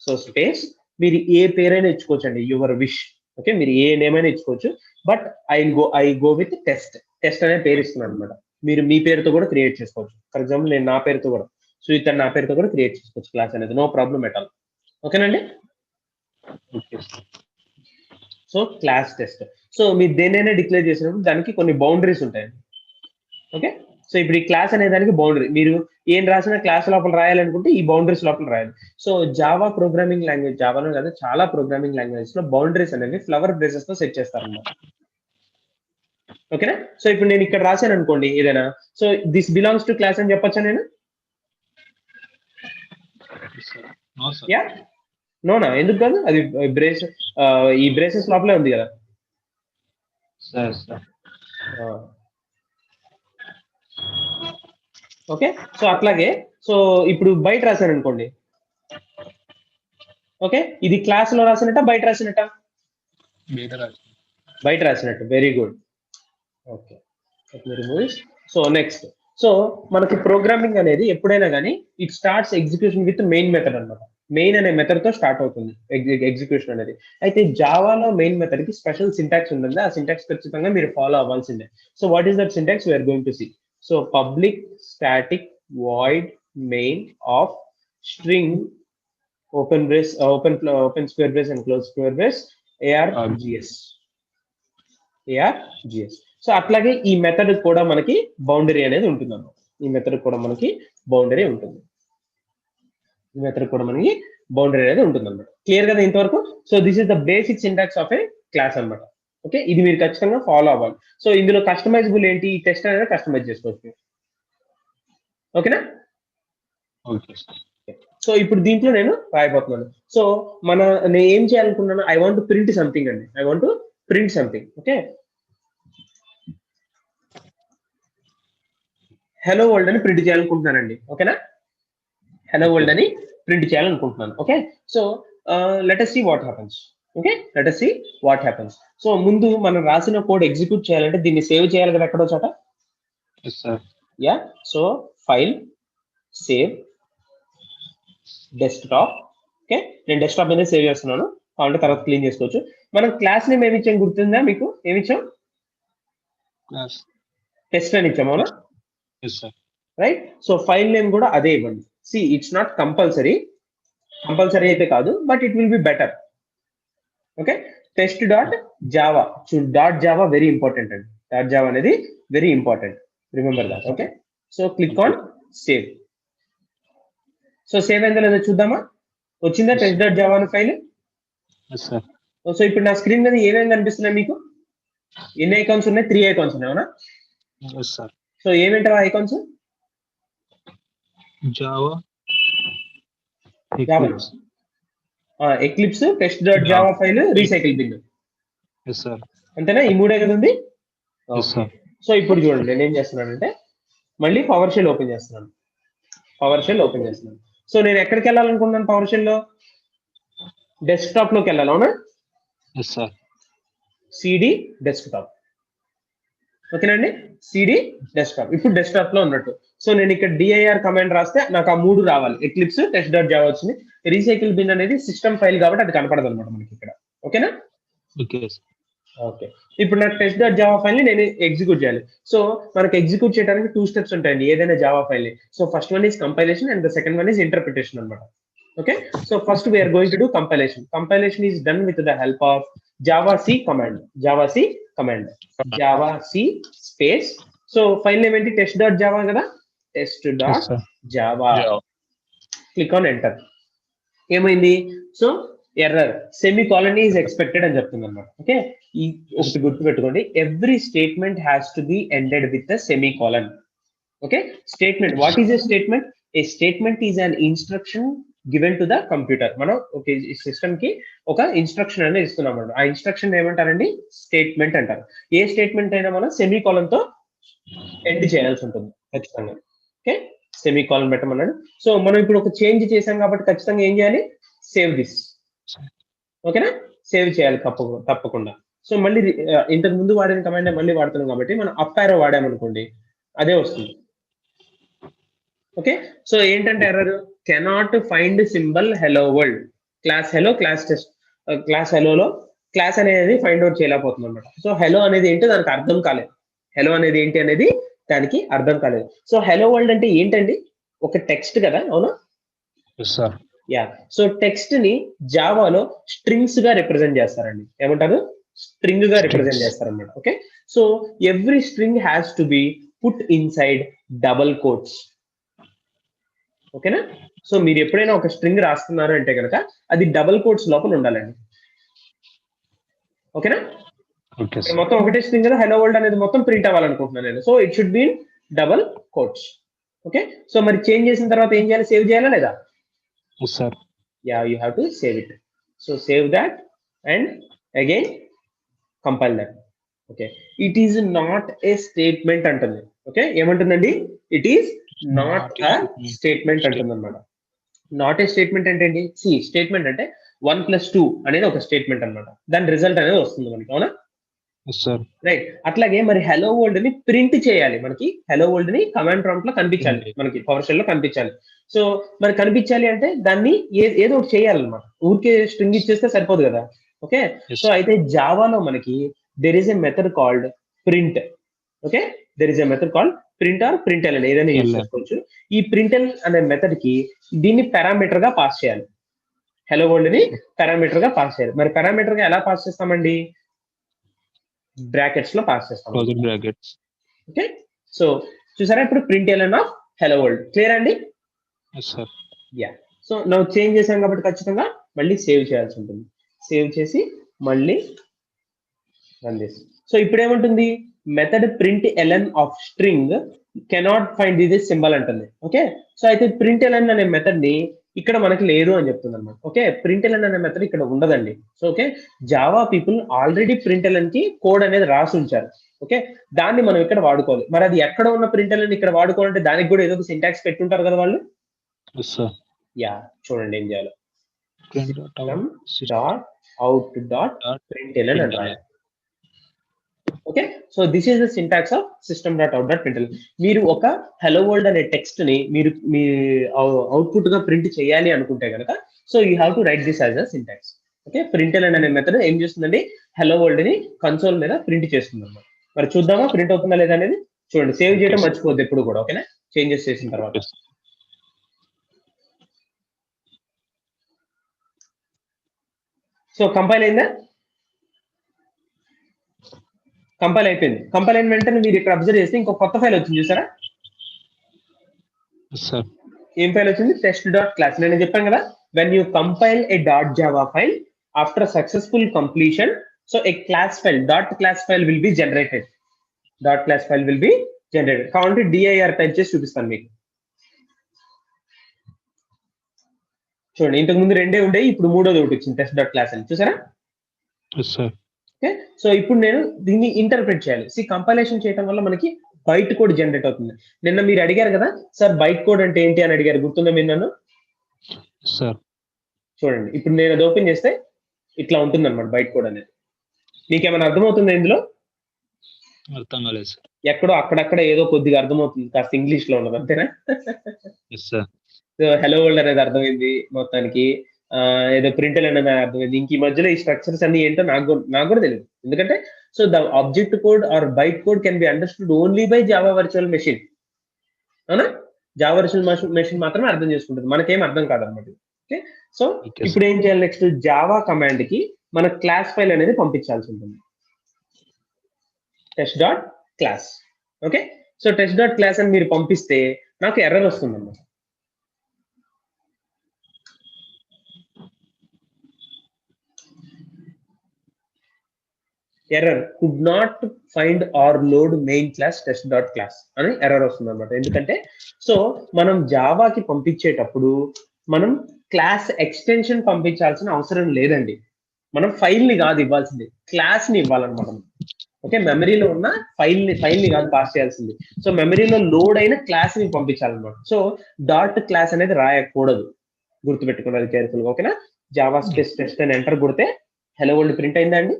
సో స్పేస్, మీరు ఏ పేరైనా ఇచ్చుకోవచ్చు అండి, యువర్ విష్. ఓకే, మీరు ఏ నేమ్ అయినా ఇచ్చుకోవచ్చు, but I go with test అనే పేరు ఇస్తున్నాను అనమాట. మీరు మీ పేరుతో కూడా క్రియేట్ చేసుకోవచ్చు. ఫర్ ఎగ్జాంపుల్ నేను నా పేరుతో కూడా, సో ఇతను నా పేరుతో కూడా క్రియేట్ చేసుకోవచ్చు క్లాస్ అనేది, నో ప్రాబ్లం ఎట్ ఆల్. ఓకేనండి? So class test. సో మీరు దేనైనా డిక్లేర్ చేసినప్పుడు దానికి కొన్ని బౌండరీస్ ఉంటాయండి. ఓకే, సో ఇప్పుడు ఈ క్లాస్ అనే దానికి బౌండరీ, మీరు ఏం రాసినా క్లాస్ లోపల రాయాలనుకుంటే ఈ బౌండరీస్ లోపల రాయాలి. సో జావా ప్రోగ్రామింగ్ లాంగ్వేజ్, జావాలో కాదు చాలా ప్రోగ్రామింగ్ లాంగ్వేజెస్ లో బౌండరీస్ అనేవి ఫ్లవర్ బ్రేసెస్ తో సెట్ చేస్తారన్నమాట. ఓకేనా? సో ఇప్పుడు నేను ఇక్కడ రాశాను అనుకోండి ఏదైనా, so this belongs to class అని చెప్పొచ్చా నేను? యా, నోనా? ఎందుకు కాదు? అది బ్రేస్, ఈ బ్రేసెస్ లోపలే ఉంది కదా. ఓకే, సో అట్లాగే సో ఇప్పుడు బయట రాశాను అనుకోండి. ఓకే, ఇది క్లాస్ లో రాసినట్ట బయట రాసినట్ట? బయట రాసినట్టు. Very good. Okay, so next, so మనకి ప్రోగ్రామింగ్ అనేది ఎప్పుడైనా కానీ it starts execution with main method అనమాట. మెయిన్ అనే మెథడ్ తో స్టార్ట్ అవుతుంది ఎగ్జిక్యూషన్ అనేది. అయితే జావాలో మెయిన్ మెథడ్ కి స్పెషల్ సింటాక్స్ ఉంటుంది, ఆ సింటాక్స్ ఖచ్చితంగా మీరు ఫాలో అవ్వాల్సిందే. So what is that syntax we're going to see. So public static void main of string open brace, open square brace and close square brace args. So అట్లాగే ఈ method కూడా మనకి boundary అనేది ఉంటుంది అన్నమాట. ఈ మెథడ్ కూడా మనకి బౌండరీ ఉంటుంది. ఈ మెథడ్ కూడా మనకి బౌండరీ అనేది ఉంటుంది అన్నమాట. క్లియర్ కదా ఇంతవరకు? So this is the basic syntax of A class అన్నమాట. ఓకే, ఇది మీరు ఖచ్చితంగా ఫాలో అవ్వాలి. సో ఇందులో కస్టమైజబుల్ ఏంటి, ఈ టెస్ట్ అనేది కస్టమైజ్ చేసుకోవచ్చు. ఓకేనా? సో ఇప్పుడు దీంట్లో నేను రాయబోతున్నాను. సో నేను ఏం చేయాలనుకున్నాను, I want to print something అండి. I want to print something. Okay, hello world అని ప్రింట్ చేయాలనుకుంటున్నానండి. ఓకేనా? హలో వరల్డ్ అని ప్రింట్ చేయాలనుకుంటున్నాను. Okay, so let us see what happens. Okay, let us see what happens. So ముందు మనం రాసిన code execute చేయాలంటే దీన్ని సేవ్ చేయాలి కదా ఎక్కడో చోట. Yeah, so file, save, desktop. Okay, నేను డెస్క్టాప్ మీద సేవ్ చేస్తున్నాను, కావాలంటే తర్వాత క్లీన్ చేసుకోవచ్చు. మనం క్లాస్ నేమ్ ఏమి ఇచ్చాం గుర్తుందా మీకు? ఏమి ఇచ్చాం? టెస్ట్ అని ఇచ్చాము, అవునా? రైట్. సో ఫైల్ నేమ్ కూడా అదే ఇవ్వండి. సి ఇట్స్ నాట్ కంపల్సరీ అయితే కాదు, but it will be better. Okay, test dot Java. Dot Java very important అండి. డాట్ జావా అనేది very important, remember that. Okay, so click on save. So save అయిందో లేదో చూద్దామా? వచ్చిందా టెస్ట్ డాట్ జావా అనే file? So ఇప్పుడు నా screen మీద ఏమేమి కనిపిస్తున్నాయి మీకు? ఎన్ని ఐకాన్స్ ఉన్నాయి? 3 ఐకాన్స్ ఉన్నాయి, అవునా? సో ఏమేంటారు ఆ icons? Java, Eclipse, test dot Java file, recycle bin. అంతేనా? ఈ 3 కదా ఉంది. సో ఇప్పుడు చూడండి నేను ఏం చేస్తున్నానంటే మళ్ళీ పవర్ షెల్ ఓపెన్ చేస్తున్నాను. సో నేను ఎక్కడికి వెళ్ళాలనుకుంటున్నాను పవర్ షెల్ లో? డెస్క్టాప్ లోకి వెళ్ళాలి, అవునా? Yes sir. CD desktop. ఓకేనండి, సిడి డెస్క్టాప్. ఇప్పుడు డెస్క్టాప్ లో ఉన్నట్టు. సో నేను ఇక్కడ డిఐఆర్ కమాండ్ రాస్తే నాకు ఆ 3 రావాలి. ఎక్లిప్స్, టెస్ట్ డాట్ జావా వచ్చింది. రీసైకిల్ బిన్ అనేది సిస్టమ్ ఫైల్ కాబట్టి అది కనపడదు అనమాట మనకి ఇక్కడ. ఓకేనా? ఓకే. ఓకే. ఇప్పుడు నాకు టెస్ట్ డాట్ జావా ఫైల్ ని నేను ఎగ్జిక్యూట్ చేయాలి. సో మనకి ఎగ్జిక్యూట్ చేయడానికి 2 స్టెప్స్ ఉంటాయండి ఏదైనా జావా ఫైల్ ని. So first one is compilation and the second one is interpretation అనమాట. Okay. So first we are going to do compilation. Compilation is done with the help of Java C command. Java C space. So file name ఏంటి? Test dot Java కదా, test dot Java. Click on enter. ఏమైంది? So error semicolon is expected అని చెప్తుంది అనమాట. Okay, ఈ ఒకటి గుర్తుపెట్టుకోండి, every statement has to B ended with semicolon. Okay, statement. What is a statement? A statement is an instruction given to the computer. మనం ఒక system కి ఒక ఇన్స్ట్రక్షన్ అనేది ఇస్తున్నాం అన్నమాట. ఆ ఇన్స్ట్రక్షన్ ఏమంటారండి? స్టేట్మెంట్ అంటారు. ఏ స్టేట్మెంట్ అయినా మనం సెమీకోలన్ తో ఎండ్ చేయాల్సి ఉంటుంది ఖచ్చితంగా. Okay, semicolon పెట్టమన్నాడు. సో మనం ఇప్పుడు ఒక చేంజ్ చేసాం కాబట్టి ఖచ్చితంగా ఏం చేయాలి? Save this. ఓకేనా? సేవ్ చేయాలి తప్పకుండా. సో మళ్ళీ ఇంతకు ముందు వాడిన కమాండ్ మళ్ళీ వాడుతున్నాం కాబట్టి మనం అప్ యారో వాడామనుకోండి అదే వస్తుంది. ఓకే, సో ఏంటంటే error, cannot find symbol hello world. Class hello, class test, class హెలోలో క్లాస్ అనేది ఫైండ్ అవుట్ చేయలేకపోతుంది అనమాట. సో హెలో అనేది ఏంటో దానికి అర్థం కాలేదు. హెలో అనేది ఏంటి అనేది దానికి అర్థం కాలేదు. సో హెలో వరల్డ్ అంటే ఏంటండి? ఒక టెక్స్ట్ కదా, అవునా? యా. సో టెక్స్ట్ ని జావాలో స్ట్రింగ్స్ గా రిప్రజెంట్ చేస్తారండి. ఏమంటారు? స్ట్రింగ్ గా రిప్రజెంట్ చేస్తారన్నమాట. Okay, so every string has to be put inside double quotes. ఓకేనా? సో మీరు ఎప్పుడైనా ఒక స్ట్రింగ్ రాస్తున్నారు అంటే కనుక అది డబుల్ కోట్స్ లోపల ఉండాలండి. ఓకేనా? మొత్తం ఒకటే స్ట్రింగ్ కదా, హెలో వరల్డ్ అనేది మొత్తం ప్రింట్ అవ్వాలనుకుంటున్నాను నేను. So it should be in double quotes. Okay, so మరి చేంజ్ చేసిన తర్వాత ఏం చేయాలి? సేవ్ చేయాలా లేదా? Yeah, you have to save it. So save that and again compile that. Okay, it is not a statement అంటుంది. ఓకే, ఏమంటుందండి? It is not a statement అంటుంది అనమాట. నాట్ ఏ స్టేట్మెంట్ అంటే ఏంటి? సి స్టేట్మెంట్ అంటే 1+2 అనేది ఒక స్టేట్మెంట్ అనమాట. దాని రిజల్ట్ అనేది వస్తుంది మనకి, అవునా? రైట్. అట్లాగే మరి హెలో వరల్డ్ ని ప్రింట్ చేయాలి. మనకి హెలో వరల్డ్ ని కమాండ్ ప్రాంప్ట్ లో కనిపించాలి, మనకి పవర్ షెల్ లో కనిపించాలి. సో మరి కనిపించాలి అంటే దాన్ని ఏదో ఒకటి చేయాలన్నమాట. ఊరికే స్ట్రింగ్ ఇచ్చేస్తే సరిపోదు కదా. ఓకే, సో అయితే జావాలో మనకి there is a method called print. Okay, there is a method called print or println అని ఏదైనా యూజ్ చేసుకోవచ్చు. ఈ ప్రింట్ఎల్ అనే మెథడ్ కి దీన్ని పారామీటర్ గా పాస్ చేయాలి. హెలో వరల్డ్ ని పారామీటర్ గా పాస్ చేయాలి. మరి పారామీటర్ గా ఎలా పాస్ చేస్తామండి? బ్రాకెట్స్ లో పాస్ చేస్తాం. ఓకే, సో చూసారా ఇప్పుడు ప్రింట్ఎల్ ఆఫ్ హెలో వరల్డ్. క్లియర్ అండి? యా. సో ನಾವು చేంజ్ చేసాం కాబట్టి ఖచ్చితంగా మళ్ళీ సేవ్ చేయాల్సి ఉంటుంది. సేవ్ చేసి మళ్ళీ రన్ చేసి. సో ఇప్పుడు ఏముంటుంది? Method print LN of string cannot find this symbol అంటుంది. ఓకే, సో అయితే ప్రింట్ ఎల్ఎన్ అనే మెథడ్ ని ఇక్కడ మనకి లేదు అని చెప్తుంది అనమాట. ఓకే, ప్రింట్ ఎల్ఎన్ అనే మెథడ్ ఇక్కడ ఉండదండి. So okay, Java people already print LN కి కోడ్ అనేది రాసి ఉంచారు. ఓకే, దాన్ని మనం ఇక్కడ వాడుకోవాలి. మరి అది ఎక్కడ ఉన్న ప్రింట్ ఎల్ఎన్ ఇక్కడ వాడుకోవాలంటే దానికి కూడా ఏదో ఒక సింటాక్స్ పెట్టుంటారు కదా వాళ్ళు. యా, చూడండి ఏం చేయాలి. system.out.println అని రాయాలి. Okay, so this is the syntax of system.out.println. మీరు ఒక హెలో వరల్డ్ అనే టెక్స్ట్ ని మీరు మీ అవుట్పుట్ గా ప్రింట్ చేయాలి అనుకుంటే కనుక so you have to right this as a syntax. Okay, println అనే మెథడ్ ఏం చేస్తుందండి? హెలో వరల్డ్ ని కన్సోల్ మీద ప్రింట్ చేస్తుంది అన్నమాట. మరి చూద్దామా ప్రింట్ అవుతుందా లేదా అనేది? చూడండి, సేవ్ చేయడం మర్చిపోద్ది ఎప్పుడు కూడా. ఓకేనా, చేంజెస్ చేసిన తర్వాత. సో కంపైల్ అయిందా? కంపైల్ అయిపోయింది. కంపైల్ అయిన వెంటనే మీరు ఇక్కడ అబ్జర్వ్ చేస్తే ఇంకో కొత్త ఫైల్ వచ్చింది చూసారా? ఏం ఫైల్ వచ్చింది? test.class. నేను చెప్పాను కదా, when you compile a .java file after successful completion, so a class file .class file will be generated. .class file will be generated. కావాలంటే dir టైప్ చేసి చూపిస్తాను మీకు. చూడండి, ఇంతకు ముందు 2 ఉండేవి, ఇప్పుడు 3వది ఒకటి వచ్చింది test.class అని. చూసారా? ఓకే, సో ఇప్పుడు నేను దీన్ని ఇంటర్ప్రిట్ చేయాలి. సి కంపైలేషన్ చేయడం వల్ల మనకి బైట్ కోడ్ జనరేట్ అవుతుంది. నిన్న మీరు అడిగారు కదా సార్ బైట్ కోడ్ అంటే ఏంటి అని అడిగారు, గుర్తుందా మీరు నన్ను? చూడండి ఇప్పుడు నేను అది ఓపెన్ చేస్తే ఇట్లా ఉంటుంది అనమాట బైట్ కోడ్ అనేది. మీకేమైనా అర్థమవుతుందా ఇందులో? అర్థం కాలేదు సార్. ఎక్కడో అక్కడక్కడ ఏదో కొద్దిగా అర్థమవుతుంది, కాస్త ఇంగ్లీష్ లో ఉన్నది అంతేనా? Yes sir. So hello world అనేది అర్థమైంది మొత్తానికి, ఏదో ప్రింట్ అనేది అర్థమైంది. ఇంక ఈ మధ్యలో ఈ స్ట్రక్చర్స్ అన్ని ఏంటో నాకు కూడా తెలియదు. ఎందుకంటే so the object code or byte code can be understood only by Java virtual machine. అవునా? జావా వర్చువల్ మెషిన్ మాత్రమే అర్థం చేసుకుంటుంది, మనకేం అర్థం కాదన్నమాట. ఓకే, సో Okay, ఇప్పుడు ఏం చేయాలి నెక్స్ట్? జావా కమాండ్ కి మన క్లాస్ ఫైల్ అనేది పంపించాల్సి ఉంటుంది. Test dot class. Okay, so test dot class అని మీరు పంపిస్తే నాకు ఎర్రర్ వస్తుంది అన్నమాట. Error could not find or load main class test dot class అని ఎర్రర్ వస్తుంది అనమాట. ఎందుకంటే సో మనం జావాకి పంపించేటప్పుడు మనం క్లాస్ ఎక్స్టెన్షన్ పంపించాల్సిన అవసరం లేదండి. మనం ఫైల్ ని కాదు ఇవ్వాల్సింది, క్లాస్ ని ఇవ్వాలన్నమాట. ఓకే, మెమరీలో ఉన్న ఫైల్ ని కాదు పాస్ చేయాల్సింది. సో మెమరీలో లోడ్ అయిన క్లాస్ ని పంపించాలన్నమాట. సో డాట్ క్లాస్ అనేది రాయకూడదు, గుర్తుపెట్టుకున్నది కేర్ఫుల్ గా. ఓకేనా? జావా స్పేస్ టెస్ట్ అని ఎంటర్ కొడితే హెలో వరల్డ్ ప్రింట్ అయిందా అండి?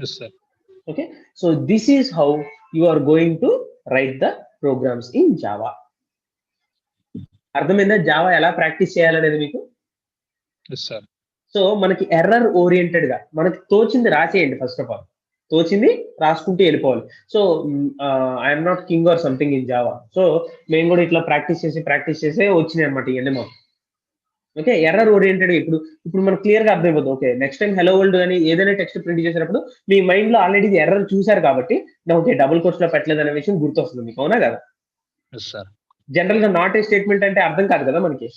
Yes sir. Okay, so this is how you are going to write the programs in Java. అర్థమైందా జావా ఎలా ప్రాక్టీస్ చేయాలనేది మీకు? Yes sir. సో మనకి ఎర్రర్ ఓరియంటెడ్ గా మనకి తోచింది రాసేయండి. ఫస్ట్ ఆఫ్ ఆల్ తోచింది రాసుకుంటూ వెళ్ళిపోవాలి. So I'm not king or something in Java. So మేము కూడా ఇట్లా ప్రాక్టీస్ చేసే వచ్చినాయి అనమాట ఇవన్నీ మాకు. ఓకే, ఎర్రర్ ఓరియంటెడ్ ఇప్పుడు మనకు క్లియర్ గా అర్థమైపోతుంది. Okay, next time hello world అని ఏదైనా టెక్స్ట్ ప్రింట్ చేసినప్పుడు మీ మైండ్ లో ఆల్రెడీ ఎర్రర్ చూసారు కాబట్టి ఓకే డబుల్ కోట్స్ లో పెట్టలేదు అనే విషయం గుర్తొస్తుంది మీకు. అవునా కదా? Yes sir. జనరల్ గా నాట్ ఏ స్టేట్మెంట్ అంటే అర్థం కాదు కదా మనకి.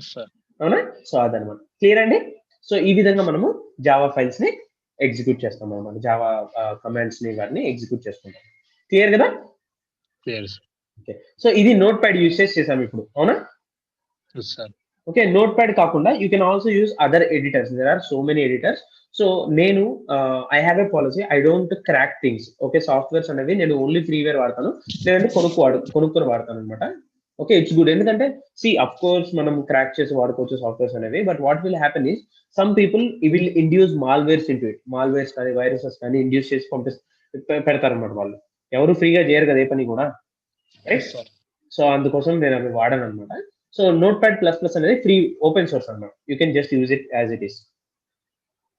Yes sir. అవునా? సో అదనమాట. క్లియర్ అండి? సో ఈ విధంగా మనము జావా ఫైల్స్ ని ఎగ్జిక్యూట్ చేస్తాం అనమాట. జావా కమాండ్స్ ని వాటిని ఎగ్జిక్యూట్ చేసుకుంటాం. క్లియర్ కదా? Clear sir. ఓకే, సో ఇది నోట్ ప్యాడ్ యూసేజ్ చేసాం ఇప్పుడు. అవునా? Yes sir. Okay, notepad కాకుండా you can also use other editors. There are so many editors. So నేను I have a policy, I don't crack things. Okay, softwares అనేవి నేను only freeware వాడతాను, లేదంటే కొనుక్కొని వాడతాను అనమాట. Okay, it's good. ఎందుకంటే అఫ్ కోర్స్ మనం క్రాక్ చేసి వాడుకోవచ్చు సాఫ్ట్వేర్స్ అనేవి. But what will happen is some people will induce malwares into it. Malwares కానీ వైరసెస్ కానీ ఇండ్యూస్ చేసి పెడతారు అనమాట. వాళ్ళు ఎవరు ఫ్రీగా చేయరు కదా ఏ పని కూడా, రైట్? సో అందుకోసం నేను అవి వాడాను అనమాట. So note pad plus plus అనేది ఫ్రీ ఓపెన్ సోర్స్ అన్నమాట. You can just use it as it is.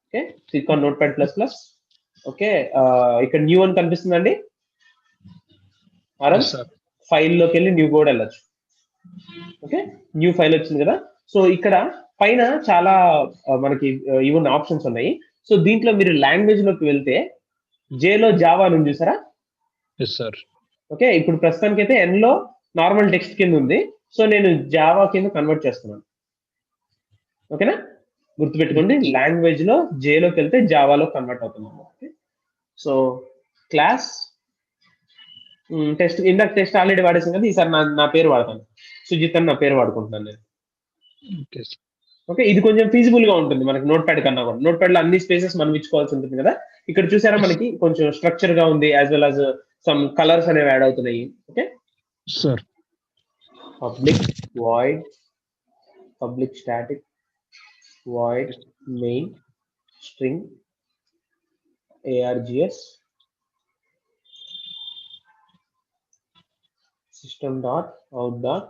Okay, click on note pad plus plus. Okay, ఇక్కడ న్యూ అని కనిపిస్తుందండి. ఫైల్ లోకి వెళ్ళి న్యూ కోడ్ వెళ్ళొచ్చు. ఓకే, న్యూ ఫైల్ వచ్చింది కదా. సో ఇక్కడ పైన చాలా మనకి ఇవన్నీ ఆప్షన్స్ ఉన్నాయి. సో దీంట్లో మీరు లాంగ్వేజ్ లోకి వెళ్తే జేలో జావా అని చూసారా? Yes sir. ఓకే, ఇప్పుడు ప్రస్తుతానికి అయితే ఎన్ లో నార్మల్ టెక్స్ట్ కింద ఉంది. సో నేను జావా కింద కన్వర్ట్ చేస్తున్నాను. ఓకేనా? గుర్తుపెట్టుకోండి, లాంగ్వేజ్ లో జేలోకి వెళ్తే జావాలో కన్వర్ట్ అవుతున్నాను. ఓకే, సో క్లాస్ టెస్ట్, ఇందాక టెస్ట్ ఆల్రెడీ వాడేసాను కదా, ఈసారి నా పేరు వాడతాను. సుజిత్ అని నా పేరు వాడుకుంటున్నాను నేను. ఓకే, ఇది కొంచెం ఫీజిబుల్ గా ఉంటుంది మనకి నోట్ ప్యాడ్ కన్నా కూడా. నోట్ ప్యాడ్ లో అన్ని స్పేసెస్ మనం ఇచ్చుకోవాల్సి ఉంటుంది కదా. ఇక్కడ చూసారా మనకి కొంచెం స్ట్రక్చర్ గా ఉంది, as well as some colours అనేవి యాడ్ అవుతున్నాయి. Okay sir. Public void public static void main string args system dot out dot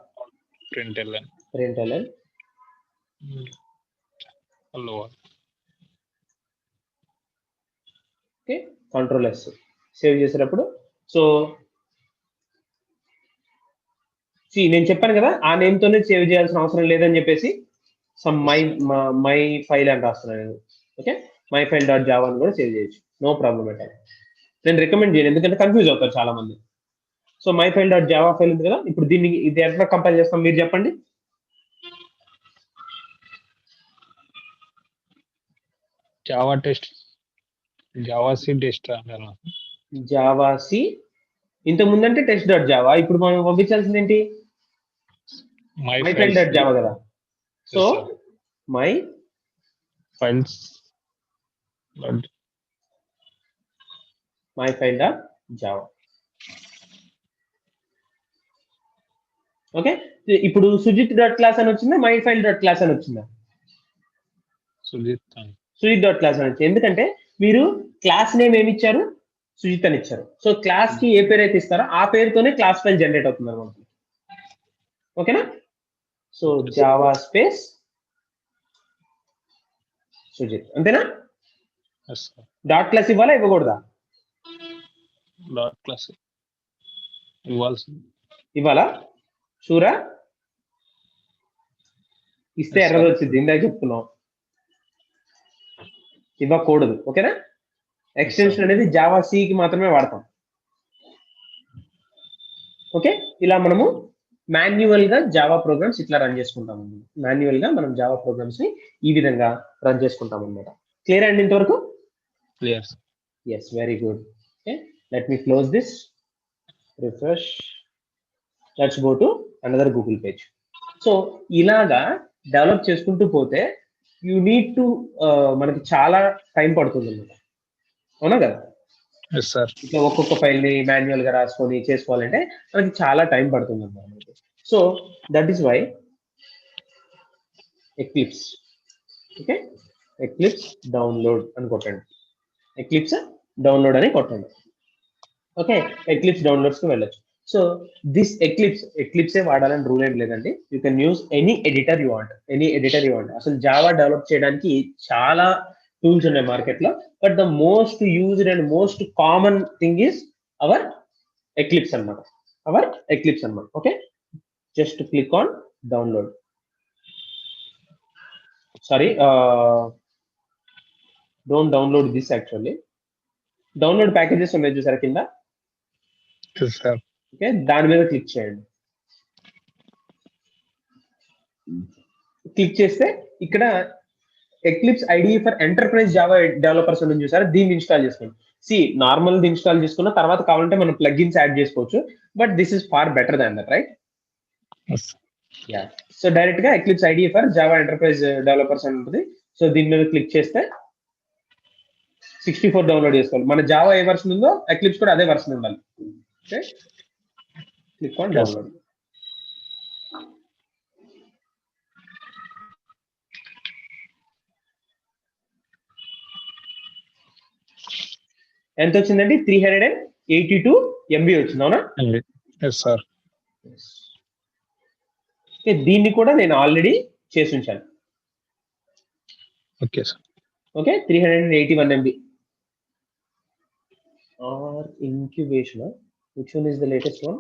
println hello. Okay, control yes save చేసేటప్పుడు. సో నేను చెప్పాను కదా ఆ నేమ్ తోనే సేవ్ చేయాల్సిన అవసరం లేదని చెప్పేసి సమ్ మై ఫైల్ అని రాస్తున్నాను నేను. Okay, my file dot Java అని కూడా సేవ్ చేయొచ్చు, నో ప్రాబ్లం అట్ ఆల్. నేను రికమెండ్ చేయను, ఎందుకంటే కన్ఫ్యూజ్ అవుతారు చాలా మంది. So my file dot Java file ఉంది కదా, ఇప్పుడు దీన్ని ఇది ఎట్లా కంపైల్ చేస్తాం మీరు చెప్పండి. Java test, Java C test Java C ఇంతకు ముందంటే టెస్ట్ డాట్ జావా, ఇప్పుడు మనం పంపించాల్సింది ఏంటి? మై ఫైల్ డాట్ జావా కదా. So my files my file dot Java. Okay, ఇప్పుడు సుజిత్ డాట్ క్లాస్ అని వచ్చిందా, మై ఫైల్ డాట్ క్లాస్ అని వచ్చిందా? సుజిత్ సుజిత్ డాట్ క్లాస్ అని ఇచ్చారు. ఎందుకంటే మీరు క్లాస్ నేమ్ ఏమి ఇచ్చారు, సుజిత్ అని ఇచ్చారు. సో క్లాస్ కి ఏ పేరు అయితే ఇస్తారో ఆ పేరుతోనే క్లాస్ ఫైల్ జనరేట్ అవుతుంది అనమాట. ఓకేనా? సో జావా స్పేస్ సుజిత్, అంతేనా? Yes sir. డాట్ క్లాస్ ఇవ్వాలా ఇవ్వకూడదా? డాట్ క్లాస్ ఇవ్వాల్సింది. ఇవ్వాలా? షూరా? ఇస్తే Yes, ఎర్రర్ sir. వచ్చింది, ఇందాక చెప్తున్నాం. ఇవ్వకూడదు. ఓకేనా? ఎక్స్టెన్షన్ అనేది జావా కి మాత్రమే వాడతాం. ఓకే, ఇలా మనము మాన్యువల్ గా జావా ప్రోగ్రామ్స్ ఇట్లా రన్ చేసుకుంటాం. మాన్యువల్ గా మనం జావా ప్రోగ్రామ్స్ ని ఈ విధంగా రన్ చేసుకుంటాం అన్నమాట. క్లియర్ అండి ఇంతవరకు? Clear. Yes, very good. Okay, let me close this, refresh, let's go to another Google page. So ఇలాగా డెవలప్ చేసుకుంటూ పోతే యూ నీడ్ టు మనకి చాలా టైం పడుతుంది అన్నమాట. అవునా కదా? Yes sir. ఇట్లా ఒక్కొక్క ఫైల్ ని మాన్యువల్ గా రాసుకొని చేసుకోవాలంటే మనకి చాలా టైం పడుతుంది అన్నమాట. So that is why Eclipse. Okay, Eclipse download అని కొట్టండి. ఎక్లిప్స్ డౌన్లోడ్ అని కొట్టండి. ఓకే, ఎక్లిప్స్ డౌన్లోడ్స్ కి వెళ్ళొచ్చు. సో దిస్ ఎక్లిప్సే వాడాలని రూల్ ఏం లేదండి. You can use any editor you want. అసలు జావా డెవలప్ చేయడానికి చాలా టూల్స్ ఉన్నాయి మార్కెట్ లో, but the most used and most common thing is our Eclipse అన్నమాట. Okay, just click on download. Sorry, don't download this. Actually download packages ఉన్నాయి చూసారా కింద. Yes sir. Okay, దాని మీద క్లిక్ చేయండి. క్లిక్ చేస్తే ఇక్కడ eclipse IDE for enterprise Java developers అని చూసారా, దీన్ని ఇన్స్టాల్ చేసుకోండి. నార్మల్ ఇన్స్టాల్ చేసుకున్న తర్వాత కావాలంటే మనం ప్లగిన్స్ యాడ్ చేసుకోవచ్చు, but this is far better than that, right? Yes. Yeah, so direct గా Eclipse IDE for Java enterprise developers అని ఉంటుంది. సో దీని మీద క్లిక్ చేస్తే 64 డౌన్లోడ్ చేసుకోవాలి. మన జావా ఏ వర్షన్ ఉందో ఎక్లిప్స్ కూడా అదే వర్షన్ ఉండాలి. Okay, click on download. ఎంత వచ్చిందండి? 382 MB వచ్చింది. అవునా? Yes sir. దీన్ని కూడా నేను ఆల్రెడీ చేసి ఉంచాను. Okay sir. Okay, 381 MB. Or incubation, which one is the latest one?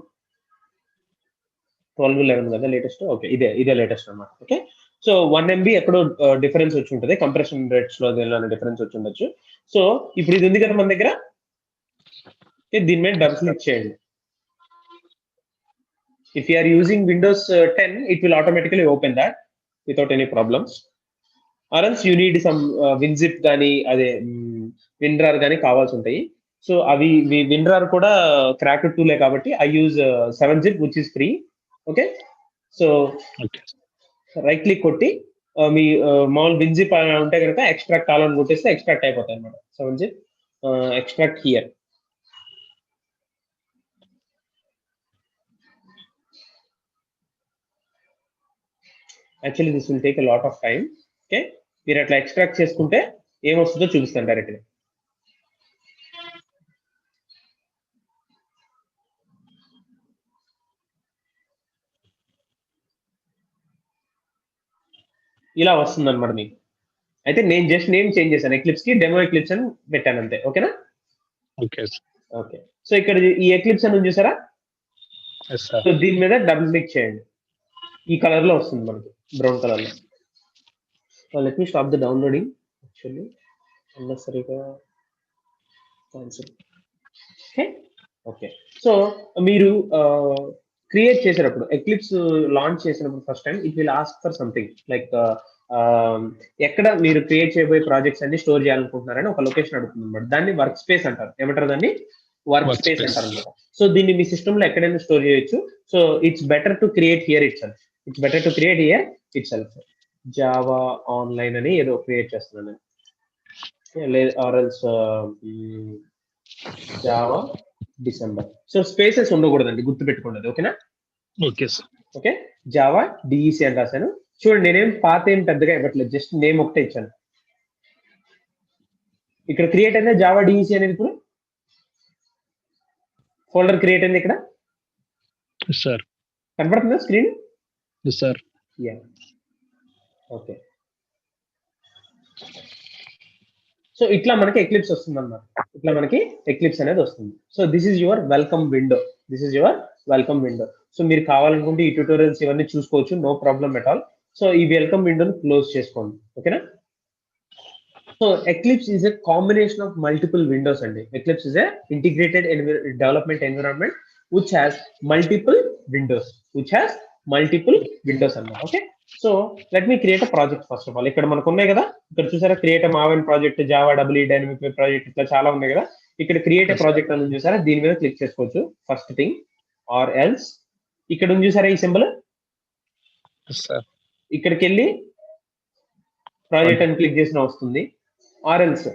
1211 కదా లేటెస్ట్. ఓకే, ఇదే లేటెస్ట్ అన్నమాట. ఓకే, సో 1 MB ఎక్కడో డిఫరెన్స్ వచ్చి ఉంటుంది, కంప్రెషన్ రేట్స్ లో డిఫరెన్స్ వచ్చి ఉండొచ్చు. సో ఇప్పుడు ఇది ఉంది కదా మన దగ్గర, దీని మీద డబుల్ క్లిక్ చేయండి. If you are using Windows 10, it will automatically open that without any problems. Or else you need some WinZip కానీ అదే WinRAR కానీ కావాల్సి ఉంటాయి. సో అవి WinRAR కూడా క్రాక్డ్ టూలే కాబట్టి I use 7-zip which is free. Okay, so right click కొట్టి మీ మామూలు WinZip ఉంటే కనుక ఎక్స్ట్రాక్ట్ కావాలని కొట్టేస్తే ఎక్స్ట్రాక్ట్ అయిపోతాయి అన్నమాట. 7-zip extract here. Actually this will take a lot of time. Okay, మీరు అట్లా ఎక్స్ట్రాక్ట్ చేసుకుంటే ఏమొస్తుందో చూపిస్తాను డైరెక్ట్గా. ఇలా వస్తుంది అనమాట మీకు. అయితే నేను జస్ట్ నేమ్ చేంజ్ చేశాను, ఎక్లిప్స్ కి డెమో ఎక్లిప్స్ అని పెట్టాను అంతే. ఓకేనా? ఓకే, సో ఇక్కడ ఈ ఎక్లిప్స్ అని చూసారా, సో దీని మీద డబుల్ క్లిక్ చేయండి. ఈ కలర్ లో వస్తుంది మనకి, బ్రౌన్ కలర్ లో. Let me stop the downloading. Actually అన్నెసరీగా క్యాన్సిల్. ఓకే, సో మీరు క్రియేట్ చేసేటప్పుడు ఎక్లిప్స్ లాంచ్ చేసినప్పుడు first time it will ask for something like ఎక్కడ మీరు క్రియేట్ చేయబోయే ప్రాజెక్ట్స్ అన్ని స్టోర్ చేయాలనుకుంటున్నారని ఒక లొకేషన్ అడుగుతుంది అనమాట. దాన్ని వర్క్ స్పేస్ అంటారు. ఏమంటారు దాన్ని? వర్క్ స్పేస్ అంటారు అనమాట. సో దీన్ని మీ సిస్టమ్ లో ఎక్కడైనా స్టోర్ చేయొచ్చు. So it's better to create here it self. Java online అని ఏదో క్రియేట్ చేస్తున్నాను నేను, or else Java December. So spaces ఉండకూడదండి, గుర్తు పెట్టుకోండి. ఓకేనా? Okay sir. Okay, Java DEC అని రాశాను. చూడండి, నేనేం పాత ఏం పెద్దగా ఇవ్వట్లేదు, జస్ట్ నేమ్ ఒకటే ఇచ్చాను. ఇక్కడ క్రియేట్ అయింది జావా డిఈసి అనేది ఇప్పుడు ఫోల్డర్ క్రియేట్ అయింది ఇక్కడ ఎస్ సార్. కనపడుతుందా screen? Yes sir. Yeah okay. So ఇట్లా మనకి ఎక్లిప్స్ వస్తుంది అన్నమాట. ఇట్లా మనకి ఎక్లిప్స్ అనేది వస్తుంది. So this is your welcome window. This is your welcome window. So మీరు కావాలనుకుంటే ఈ ట్యూటోరియల్స్ ఇవన్నీ చూసుకోవచ్చు, no problem at all. So ఈ వెల్కమ్ విండోని క్లోజ్ చేసుకోండి, ఓకేనా? So Eclipse is a combination of multiple windows అండి. Eclipse is a integrated development environment which has multiple windows, అన్నమాట. Okay, so let me create a project first of all. ఇక్కడ మనకు ఉన్నాయి కదా, ఇక్కడ చూసారా create Maven project, Java W dynamic web project, ఇట్లా చాలా ఉన్నాయి కదా. ఇక్కడ క్రియేట్ ప్రాజెక్ట్ అని చూసారా, దీని మీద క్లిక్ చేసుకోవచ్చు ఫస్ట్ థింగ్. ఆర్ ఎల్స్ ఇక్కడ ఉంది చూసారా ఈ సింబల్, ఇక్కడికి వెళ్ళి ప్రాజెక్ట్ అని క్లిక్ చేసిన వస్తుంది. ఆర్ ఎల్స్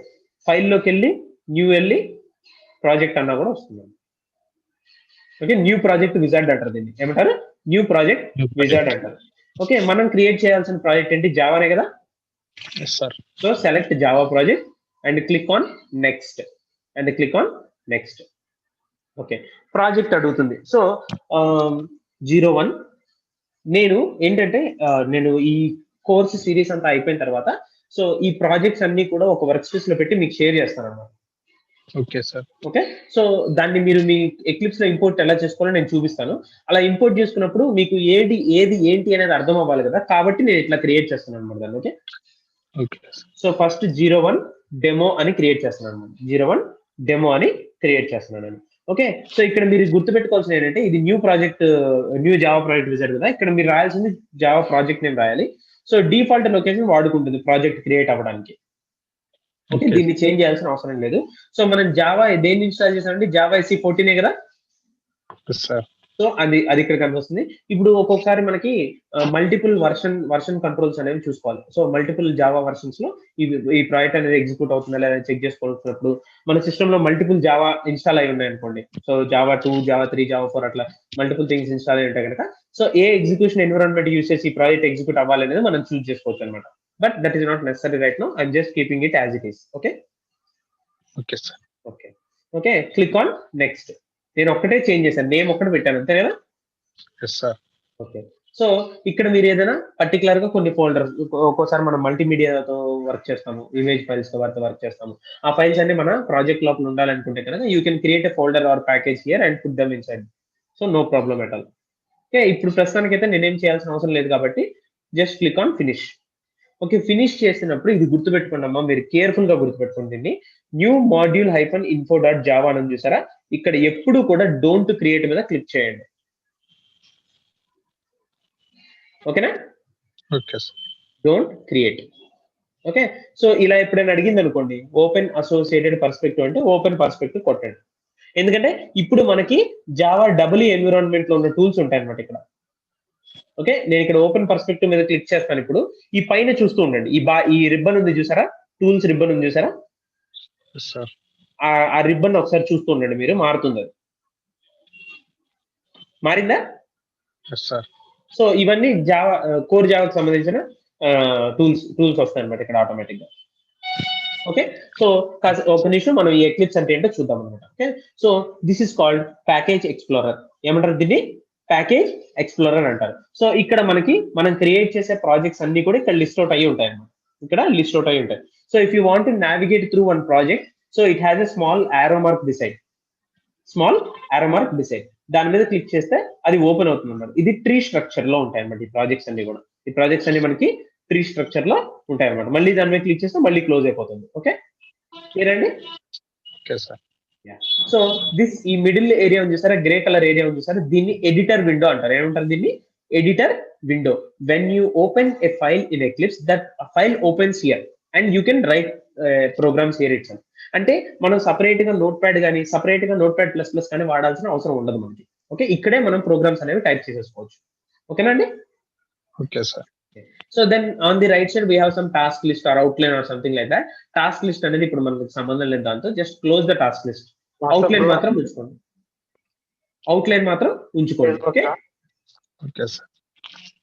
ఫైల్లోకి వెళ్ళి న్యూ వెళ్ళి ప్రాజెక్ట్ అన్నా కూడా వస్తుంది. ఓకే, న్యూ ప్రాజెక్ట్ విజార్డ్ అంటారు దీన్ని. ఏమంటారు? న్యూ ప్రాజెక్ట్ విజార్డ్ అంటారు. ఓకే, మనం క్రియేట్ చేయాల్సిన ప్రాజెక్ట్ ఏంటి? జావానే కదా. So select Java project and click on next okay, project అడుగుతుంది. సో 01 నేను ఏంటంటే నేను ఈ కోర్స్ సిరీస్ అంతా అయిపోయిన తర్వాత సో ఈ ప్రాజెక్ట్స్ అన్ని కూడా ఒక వర్క్ స్పేస్ లో పెట్టి మీకు షేర్ చేస్తాను అన్నమాట. Okay sir. ఓకే, సో దాన్ని మీరు మీ ఎక్లిప్స్ లో ఇంపోర్ట్ ఎలా చేసుకోవాలో నేను చూపిస్తాను. అలా ఇంపోర్ట్ చేసుకున్నప్పుడు మీకు ఏది ఏంటి అనేది అర్థం అవ్వాలి కదా, కాబట్టి నేను ఇట్లా క్రియేట్ చేస్తున్నాను అనమాట దాన్ని. ఓకే, సో ఫస్ట్ 01 డెమో అని క్రియేట్ చేస్తున్నాను అనమాట. 01 డెమో అని క్రియేట్ చేస్తున్నాను నేను. ఓకే, సో ఇక్కడ మీరు గుర్తుపెట్టుకోవాల్సిన ఏంటంటే ఇది new project, new Java project wizard కదా. ఇక్కడ మీరు రాయాల్సింది జావా ప్రాజెక్ట్ నేమ్ రాయాలి. సో డిఫాల్ట్ లొకేషన్ వాడుకుంటుంది ప్రాజెక్ట్ క్రియేట్ అవ్వడానికి. ఓకే, దీన్ని చేంజ్ చేయాల్సిన అవసరం లేదు. సో మనం జావా దేన్ని ఇన్స్టాల్ చేసామంటే జావా SE 14 కదా. సో అది ఇక్కడ కనిపిస్తుంది. ఇప్పుడు ఒక్కొక్కసారి మనకి మల్టిపుల్ వర్షన్ కంట్రోల్స్ అనేవి చూసుకోవాలి. సో మల్టిపుల్ జావా వర్షన్స్ లో ఈ ప్రాజెక్ట్ అనేది ఎగ్జిక్యూట్ అవుతుందా లేదా చెక్ చేసుకోవాల్సినప్పుడు మన సిస్టమ్ లో మల్టిపుల్ జావా ఇన్స్టాల్ అయి ఉన్నాయి అనుకోండి. సో జావా 2, జావా 3, జావా 4 అట్లా మల్టిపుల్ థింగ్స్ ఇన్స్టాల్ అయి ఉంటాయి కనుక సో ఏ ఎగ్జిక్యూషన్ ఎన్విరాన్మెంట్ యూస్ చేసి ఈ ప్రాజెక్ట్ ఎగ్జిక్యూట్ అవ్వాలి అనేది మనం చూస్ చేసుకోవచ్చు అనమాట. But that is not necessary right now. I'm just keeping it as it is. Okay sir. Okay, click on next. నేను ఒక్కటే చేంజ్ చేశాను, నేమ్ ఒక్కటే పెట్టాను అంతే కదా. ఓకే, సో ఇక్కడ మీరు ఏదైనా పర్టికులర్ గా కొన్ని ఫోల్డర్స్, ఒక్కోసారి మనం మల్టీమీడియాతో వర్క్ చేస్తాము, ఇమేజ్ ఫైల్స్ తో వర్క్ చేస్తాము. ఆ ఫైల్స్ అన్ని మన ప్రాజెక్ట్ లోపల ఉండాలనుకుంటే కనుక you can create a folder or package here and put them inside. So no problem at all. Okay, ఇప్పుడు ప్రస్తుతానికి అయితే నేనేం చేయాల్సిన అవసరం లేదు కాబట్టి just click on finish. Okay, finish చేసినప్పుడు ఇది గుర్తుపెట్టుకోండి అమ్మా, మీరు కేర్ఫుల్ గా గుర్తుపెట్టుకోండి. న్యూ మాడ్యూల్ -info.java అని చూసారా, ఇక్కడ ఎప్పుడు కూడా డోంట్ క్రియేట్ మీద క్లిక్ చేయండి. ఓకేనా? Okay sir. Don't create. Okay, so ఇలా ఎప్పుడైనా అడిగింది అనుకోండి, ఓపెన్ అసోసియేటెడ్ పర్స్పెక్టివ్ అంటే ఓపెన్ పర్స్పెక్టివ్ కొట్టండి. ఎందుకంటే ఇప్పుడు మనకి జావా డబ్ల్యూ ఎన్విరాన్మెంట్ లో ఉన్న టూల్స్ ఉంటాయి అన్నమాట ఇక్కడ. ఓకే, నేను ఇక్కడ ఓపెన్ పర్స్పెక్టివ్ మీద క్లిక్ చేస్తాను. ఇప్పుడు ఈ పైన చూస్తూ ఉండండి, ఈ రిబ్బన్ ఉంది చూసారా, టూల్స్ రిబ్బన్ ఉంది చూసారా, ఆ రిబ్బన్ ఒకసారి చూస్తూ ఉండండి మీరు, మారుతుంది. అది మారిందా? సో ఇవన్నీ జావా కోర్ జావాకి సంబంధించిన టూల్స్ వస్తాయి అనమాట ఇక్కడ ఆటోమేటిక్ గా. ఓకే, సో ఒక నిమిషం మనం ఈ ఎక్లిప్స్ అంటే ఏంటో చూద్దాం అనమాట. Okay, so this is called package explorer. ఏమంటారు దీన్ని? ప్యాకేజ్ ఎక్స్ప్లోరర్ అంటారు. సో ఇక్కడ మనం క్రియేట్ చేసే ప్రాజెక్ట్స్ అన్ని కూడా ఇక్కడ లిస్ట్ అవుట్ అయ్యి ఉంటాయి అన్నమాట. ఇక్కడ లిస్ట్ అవుట్ అయ్యి ఉంటాయి. So if you want to navigate through one project, so it has a small arrow mark decide. దాని మీద క్లిక్ చేస్తే అది ఓపెన్ అవుతుంది అన్నమాట. ఇది ట్రీ స్ట్రక్చర్ లో ఉంటాయి అన్నమాట ఈ ప్రాజెక్ట్స్ అన్ని కూడా. ఈ ప్రాజెక్ట్స్ అన్ని మనకి ట్రీ స్ట్రక్చర్ లో ఉంటాయి అన్నమాట. మళ్ళీ దాని మీద క్లిక్ చేస్తే మళ్ళీ క్లోజ్ అయిపోతుంది. ఓకే, క్లియర్ అండి? సో ఈ మిడిల్ ఏరియా ఉంది చూసారా, గ్రే కలర్ ఏరియా ఉంది చూసారా, దీన్ని ఎడిటర్ విండో అంటారు. ఏమంటారు దీన్ని? Editor window. When you open a file in Eclipse, that file opens here and you can write programs here it's. అంటే మనం సపరేట్ గా నోట్ ప్యాడ్ కానీ సపరేట్ గా Notepad++ కానీ వాడాల్సిన అవసరం ఉండదు మనకి. ఓకే, ఇక్కడే మనం ప్రోగ్రామ్స్ అనేవి టైప్ చేసేసుకోవచ్చు. ఓకేనా అండి? Okay sir. So then on the right side we have some task list or outline or something like that. Task list అనేది ఇప్పుడు మనకు సంబంధం లేదు దాంతో. Just close the task list. Outline మాత్రం ఉంచుకోండి. Okay, okay sir.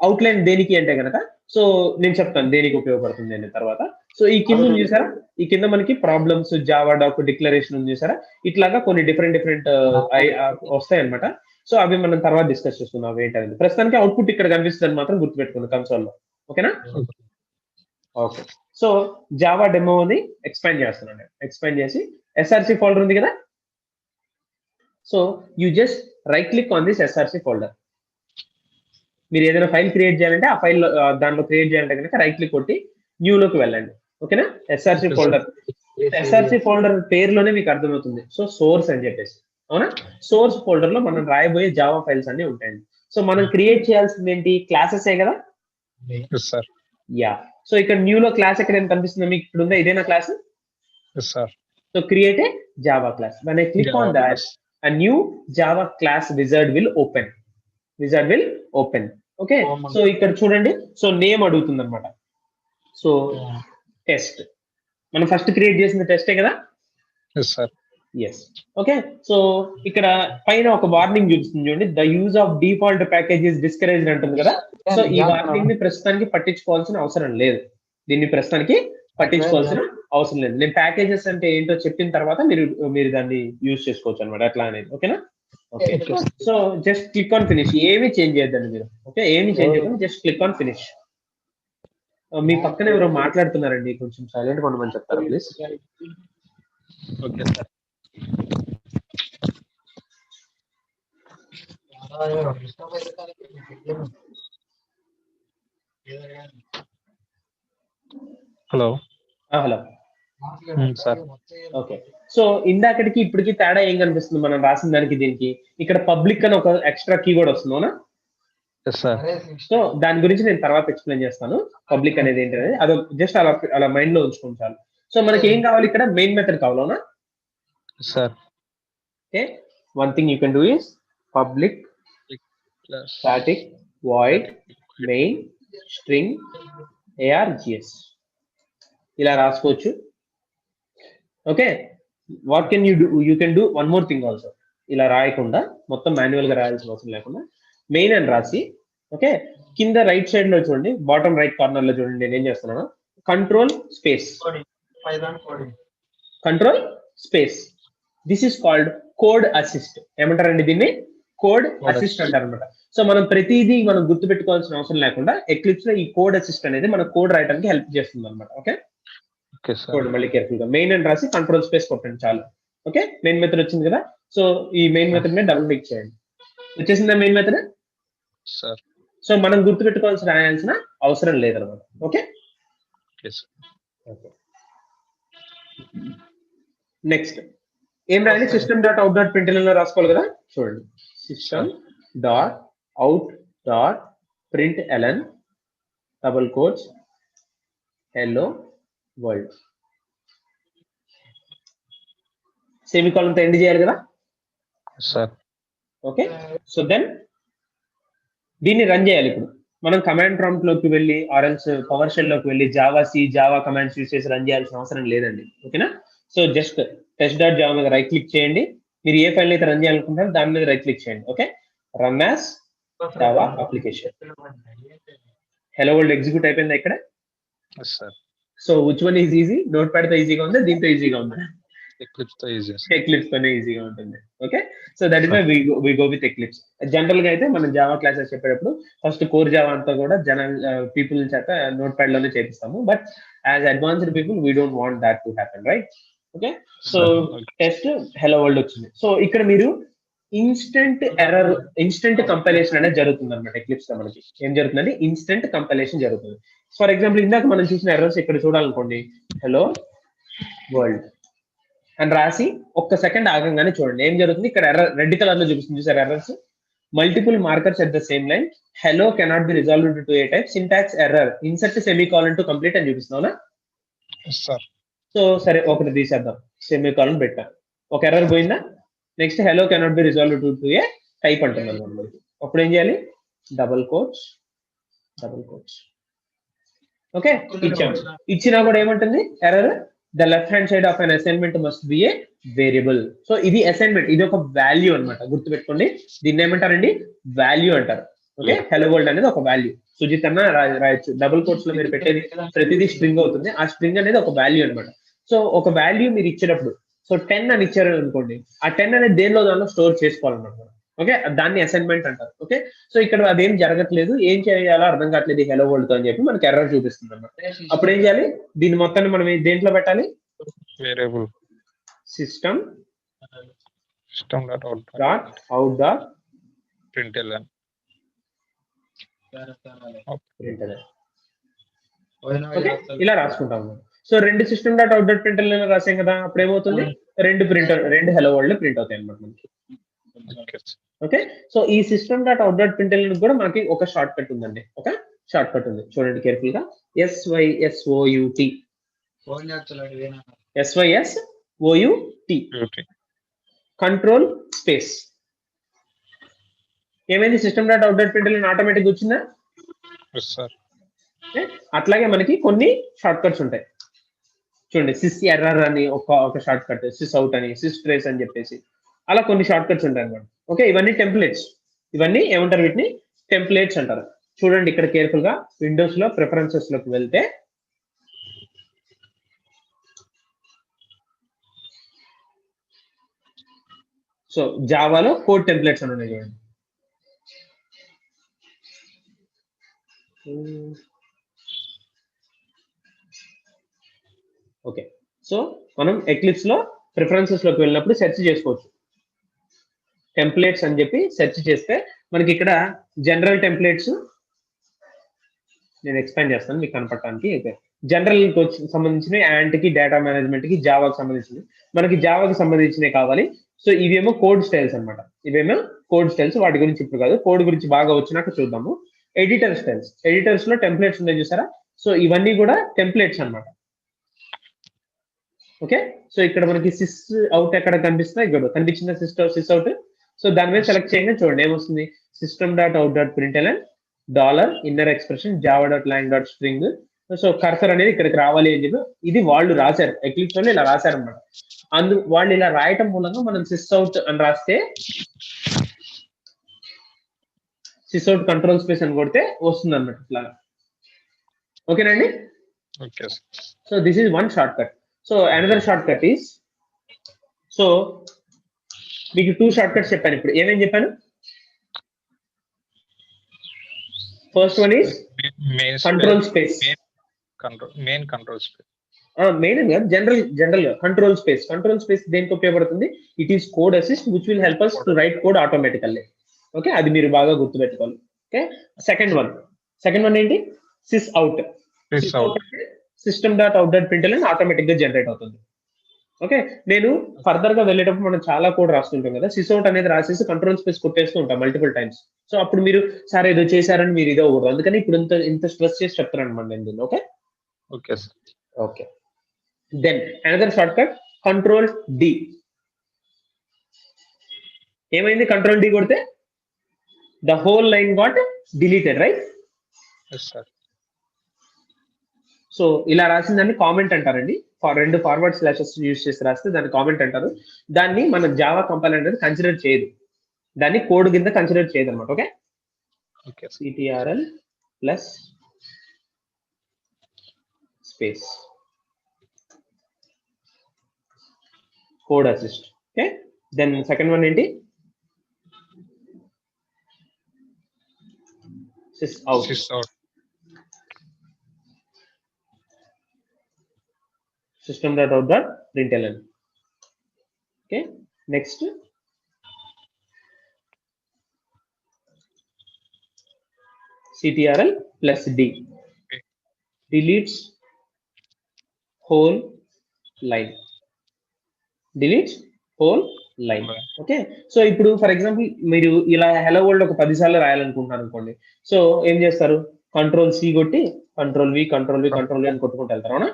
అవుట్లైన్ దేనికి అంటే కనుక సో నేను చెప్తాను దేనికి ఉపయోగపడుతుంది అనే తర్వాత. సో ఈ కింద ఉంది చూసారా, ఈ కింద మనకి ప్రాబ్లమ్స్, జావా డాక్ డిక్లరేషన్ ఉంది చూసారా, ఇట్లాగా కొన్ని డిఫరెంట్ వస్తాయి అనమాట. సో అవి మనం తర్వాత డిస్కస్ చేస్తున్నాం అవి ఏంటనేది. ప్రస్తుతానికి అవుట్పుట్ ఇక్కడ కనిపిస్తుంది మాత్రం గుర్తుపెట్టుకోండి కన్సోల్ లో. ఓకేనా? ఓకే. సో జావా డెమోని ఎక్స్పాండ్ చేస్తున్నాను. ఎక్స్పాండ్ చేసి ఎస్ఆర్సి ఫోల్డర్ ఉంది కదా, so you just right click on this SRC folder. మీరు ఏదైనా ఫైల్ క్రియేట్ చేయాలంటే ఆ ఫైల్ దాంట్లో క్రియేట్ చేయాలంటే కనుక రైట్ క్లిక్ కొట్టి న్యూ లోకి వెళ్ళండి. ఓకేనా? ఎస్ఆర్సి ఫోల్డర్, ఎస్ఆర్సి ఫోల్డర్ పేరులోనే మీకు అర్థమవుతుంది. సో సోర్స్ అని చెప్పేసి, అవునా? సోర్స్ ఫోల్డర్ లో మనం రాయబోయే జావా ఫైల్స్ అన్ని ఉంటాయండి. సో మనం క్రియేట్ చేయాల్సింది ఏంటి? క్లాసెస్ కదా. యా. సో ఇక్కడ న్యూ లో క్లాస్ ఎక్కడ ఏం కనిపిస్తుందో మీకు ఇక్కడ ఉందా? ఇదేనా class? So create a Java class. when I click on that, a new java class wizard will open. Okay. So ఇక్కడ చూడండి, సో నేమ్ అడుగుతుంది అనమాట. సో టెస్ట్, మనం ఫస్ట్ క్రియేట్ చేసిన టెస్టే కదా. ఎస్. ఓకే. సో ఇక్కడ పైన ఒక వార్నింగ్ చూపిస్తుంది చూడండి, the use of default packages discouraged అంటుంది కదా. సో ఈ వార్నింగ్ ని ప్రస్తుతానికి పట్టించుకోవాల్సిన అవసరం లేదు. దీన్ని ప్రస్తుతానికి పట్టించుకోవాల్సిన అవసరం లేదు. నేను ప్యాకేజెస్ అంటే ఏంటో చెప్పిన తర్వాత మీరు దాన్ని యూజ్ చేసుకోవచ్చు అనమాట, అట్లా అనేది. ఓకేనా? Okay. So just click on finish. ఏమి చేంజ్ చేయొద్దండి మీరు. ఓకే, ఏమి చేంజ్ చేయకుండా జస్ట్ క్లిక్ ఆన్ ఫినిష్. మీ పక్కన ఎవరో మాట్లాడుతున్నారండి, కొంచెం సైలెంట్ గా ఉండమని చెప్తారా please? Okay sir. Hello. Hello sir. Okay. So ఇందాకటికి ఇప్పటికి తేడా ఏం కనిపిస్తుంది మనం రాసిన దానికి దీనికి? ఇక్కడ పబ్లిక్ అని ఒక ఎక్స్ట్రా కీవర్డ్ వస్తుంది, అవునా? సో దాని గురించి నేను తర్వాత ఎక్స్ప్లెయిన్ చేస్తాను. పబ్లిక్ అనేది ఏంటనేది అది జస్ట్ అలా మైండ్ లో ఉంచుకోండి చాలు. సో మనకి ఏం కావాలి? ఇక్కడ మెయిన్ మెథడ్ కావాలి, అవునా? Sir. Okay. One thing you can do is public static void main string args ఇలా రాసుకోవచ్చు. Okay. What can you do? You can do one more thing also. ఇలా రాయకుండా మొత్తం మాన్యువల్ గా రాయాల్సిన అవసరం లేకుండా మెయిన్ అని రాసి, ఓకే, కింద రైట్ సైడ్ లో చూడండి, బాటమ్ రైట్ కార్నర్ లో చూడండి, నేను ఏం చేస్తున్నాను, control space, control space. This is called code assist. ఏమంటారండి దీన్ని? కోడ్ అసిస్ట్ అంటారు అనమాట. సో మనం ప్రతిదీ మనం గుర్తు పెట్టుకోవాల్సిన అవసరం లేకుండా ఎక్లిప్స్ లో ఈ కోడ్ అసిస్ట్ అనేది మన కోడ్ రాయడానికి హెల్ప్ చేస్తుంది అనమాట. ఓకే. మళ్ళీ కేర్ఫుల్ గా మెయిన్ అని రాసి కంట్రోల్ స్పేస్ కొట్టండి చాలు. ఓకే. మెయిన్ మెథడ్ వచ్చింది కదా. సో ఈ మెయిన్ మెథడ్ మీద డబుల్ క్లిక్ చేయండి. వచ్చేసిందా మెయిన్ మెథడ్? సో మనం గుర్తు పెట్టుకోవాల్సిన రాయాల్సిన అవసరం లేదనమాట. ఓకే. నెక్స్ట్ ఏం రాయాలి? System dot out dot println లో రాసుకోవాలి కదా. చూడండి, system dot out dot println double quotes hello world, semicolon తో ఎండ్ చేయాలి కదా. ఓకే. సో దెన్ దీన్ని రన్ చేయాలి. ఇప్పుడు మనం కమాండ్ ప్రాంప్ట్ లోకి వెళ్ళి ఆర్ఎల్స్ పవర్ షెల్ లోకి వెళ్ళి జావా కమాండ్స్ యూస్ చేసి రన్ చేయాల్సిన అవసరం లేదండి. ఓకేనా? So just test dot Java మీద రైట్ క్లిక్ చేయండి. మీరు ఏ ఫైల్ అయితే రన్ చేయాలనుకుంటారో దాని మీద రైట్ క్లిక్ చేయండి. Okay. Run as Java application. Hello world execute అయిపోయిందా ఇక్కడ? So which one is easy? Notepad తో ఈజీగా ఉందా, దీంతో ఈజీగా ఉందా? ఎక్లిప్స్ తోనే ఈజీగా ఉంటుంది. Okay. So that is why we go with Eclipse. General గా అయితే మనం జావా క్లాసెస్ చెప్పేటప్పుడు ఫస్ట్ కోర్ జావా అంతా కూడా పీపుల్ చేత నోట్ ప్యాడ్ లోనే చేపిస్తాము. But as advanced people we don't want that to happen, right? Okay. So test hello world వచ్చింది. సో ఇక్కడ మీరు ఇన్స్టెంట్ కంపైలేషన్ అనేది జరుగుతుంది అనమాట. ఎక్లిప్స్ లో మనకి ఏం జరుగుతుందండి? ఇన్స్టెంట్ కంపైలేషన్ జరుగుతుంది. ఫర్ ఎగ్జాంపుల్ ఇందాక మనం చూసిన ఎర్రర్స్ ఇక్కడ చూడాలనుకోండి, హెలో వరల్డ్ అని రాసి ఒక్క సెకండ్ ఆగంగానే చూడండి ఏం జరుగుతుంది. ఇక్కడ ఎర్రర్ రెడ్ కలర్ లో చూపిస్తుంది చూసారు errors. Multiple markers at the same line, hello cannot be resolved to a type, syntax error, insert semicolon to complete అని చూపిస్తున్నావునా. సో సరే ఒకటి తీసేద్దాం, సెమీకాలన్ పెట్టాం, ఒక ఎర్రర్ పోయిందా. Next hello cannot be resolved to a type అంటున్నాను మనం. అప్పుడు ఏం చేయాలి? Double quotes. ఓకే. ఇచ్చినా కూడా ఏమంటుంది error? The left hand side of an assignment must be a variable. So ఇది అసైన్మెంట్, ఇది ఒక వాల్యూ అనమాట. గుర్తుపెట్టుకోండి, దీన్ని ఏమంటారండి? వాల్యూ అంటారు. ఓకే, హెలో వరల్డ్ అనేది ఒక వాల్యూ. సుజిత్ అన్న రాయొచ్చు. డబుల్ కోట్స్ లో మీరు పెట్టేది ప్రతిదీ స్ట్రింగ్ అవుతుంది. ఆ స్ట్రింగ్ అనేది ఒక వాల్యూ అనమాట. సో ఒక వాల్యూ మీరు ఇచ్చినప్పుడు, సో 10 అని ఇచ్చారు అనుకోండి, ఆ 10 అనేది దేనిలో దానిలో స్టోర్ చేసుకోవాలన్నమాట. ఓకే, దాన్ని అసైన్మెంట్ అంటారు. ఓకే, సో ఇక్కడ అదేం జరగట్లేదు, ఏం చేయాలో అర్థం కావట్లేదు హెలో వరల్డ్ తో అని చెప్పి మనకి ఎర్రర్ చూపిస్తుంది అన్నమాట. అప్పుడు ఏం చేయాలి, దీని మొత్తాన్ని మనం దేంట్లో పెట్టాలి, వేరియబుల్ సిస్టమ్ సిస్టమ్.out dot out dot println. Okay, ఇలా రాసుకుంటాం. సో రెండు system dot out dot print రాసాం కదా, అప్పుడు ఏమవుతుంది, రెండు హెలో వరల్డ్ ప్రింట్ అవుతాయి అన్నమాట మనకి. ఓకే, సో ఈ system dot out dot print కూడా మనకి ఒక షార్ట్ కట్ ఉందండి. ఒక షార్ట్ కట్ ఉంది, చూడండి కేర్ఫుల్ గా. SYSOUT control space. ఏమైంది, system dot out dot print automatic వచ్చిందా? అట్లాగే మనకి కొన్ని షార్ట్ కట్స్ ఉంటాయి చూడండి. సిస్ ఎర్రర్ అని ఒక షార్ట్ కట్, సిస్ అవుట్ అని, సిస్ ట్రేస్ అని చెప్పేసి అలా కొన్ని షార్ట్ కట్స్ ఉంటాయి అన్నమాట. ఓకే, ఇవన్నీ టెంప్లెట్స్. ఇవన్నీ ఏమంటారు, వీటిని టెంప్లెట్స్ అంటారు. చూడండి ఇక్కడ కేర్ఫుల్ గా, విండోస్ లో ప్రిఫరెన్సెస్ లోకి వెళ్తే సో జావాలో కోడ్ టెంప్లెట్స్ అని ఉన్నాయి చూడండి. ఓకే, సో మనం ఎక్లిప్స్ లో ప్రిఫరెన్సెస్ లోకి వెళ్ళినప్పుడు సెర్చ్ చేసుకోవచ్చు. టెంప్లెట్స్ అని చెప్పి సెర్చ్ చేస్తే మనకి ఇక్కడ జనరల్ టెంప్లెట్స్, నేను ఎక్స్ప్లెయిన్ చేస్తాను మీకు కనపడటానికి. అయితే జనరల్ సంబంధించినవి, యాంట్ కి, డేటా మేనేజ్మెంట్ కి, జావాకి సంబంధించినవి. మనకి జావాకి సంబంధించినవి కావాలి. సో ఇవేమో కోడ్ స్టైల్స్ అనమాట. ఇవేమో కోడ్ స్టైల్స్, వాటి గురించి ఇప్పుడు కాదు, కోడ్ గురించి బాగా వచ్చినాక చూద్దాము. ఎడిటర్ స్టైల్స్, ఎడిటర్స్ లో టెంప్లెట్స్ ఉన్నాయి చూసారా, సో ఇవన్నీ కూడా టెంప్లెట్స్ అన్నమాట. ఓకే, సో ఇక్కడ మనకి సిస్ అవుట్ ఎక్కడ కనిపిస్తుంది, ఇక్కడ కనిపించిన సిస్ అవుట్. సో దాని మీద సెలెక్ట్ చేయగానే చూడండి ఏమొస్తుంది, system dot out dot println dollar inner expression Java dot line dot string. So cursor అనేది ఇక్కడికి రావాలి అని చెప్పి ఇది వాళ్ళు రాశారు, ఎక్లిప్స్ లో ఇలా రాశారు అనమాట. వాళ్ళు ఇలా రాయటం మూలంగా మనం సిస్ అవుట్ అని రాస్తే, సిస్ అవుట్ కంట్రోల్ స్పేస్ అని కొడితే వస్తుంది అన్నమాట ఇట్లా. ఓకేనండి, so this is one shortcut. So another shortcut is, so మీకు 2 షార్ట్ కట్స్ చెప్పాను. ఇప్పుడు ఏమేమి చెప్పాను, first one is control space. Main control space, main general గా కంట్రోల్ స్పేస్. కంట్రోల్ స్పేస్ దేనికి ఉపయోగపడుతుంది, it is code assist which will help us to write code automatically. Okay, అది మీరు బాగా గుర్తుపెట్టుకోవాలి. ఓకే, సెకండ్ వన్ ఏంటి, sys out. System dot out dot println automatic గా generate అవుతుంది. ఓకే, నేను ఫర్దర్ గా వెళ్ళేటప్పుడు మనం చాలా కోడ్ రాస్తుంటాం కదా, సిస్ అవుట్ అనేది రాసేసి కంట్రోల్ స్పేస్ కొట్టేస్తూ ఉంటాం మల్టిపుల్ టైమ్స్. సో అప్పుడు మీరు సార్ ఏదో చేశారని మీరు ఇదే అవ్వకూడదు, అందుకని ఇప్పుడు ఇంత స్ట్రెస్ చేసి చెప్తాను అనమాట నేను దీన్ని. Okay okay, then another shortcut control D. ఏమైంది, కంట్రోల్ డి కొడితే the whole line got deleted, right? So ఇలా రాసిన దాన్ని కామెంట్ అంటారండి. రెండు ఫార్వర్డ్ స్లాషెస్ యూజ్ చేసి రాస్తే దాన్ని కామెంట్ అంటారు. దాన్ని మన జావా కంపైలర్ అనేది కన్సిడర్ చేయదు, దాన్ని కోడ్ కింద కన్సిడర్ చేయదు అనమాట. Okay, CTRL plus space code assist. Okay, then second one ఏంటి, sys out. System dot out dot println. Okay, next CTRL plus D deletes whole line. Okay, so ఇప్పుడు for example మీరు ఇలా hello world ఒక 10 సార్లు రాయాలనుకుంటున్నారు అనుకోండి. So ఏం చేస్తారు, control C కొట్టి కంట్రోల్ వి అని కొట్టుకుంటూ వెళ్తారు, అవునా?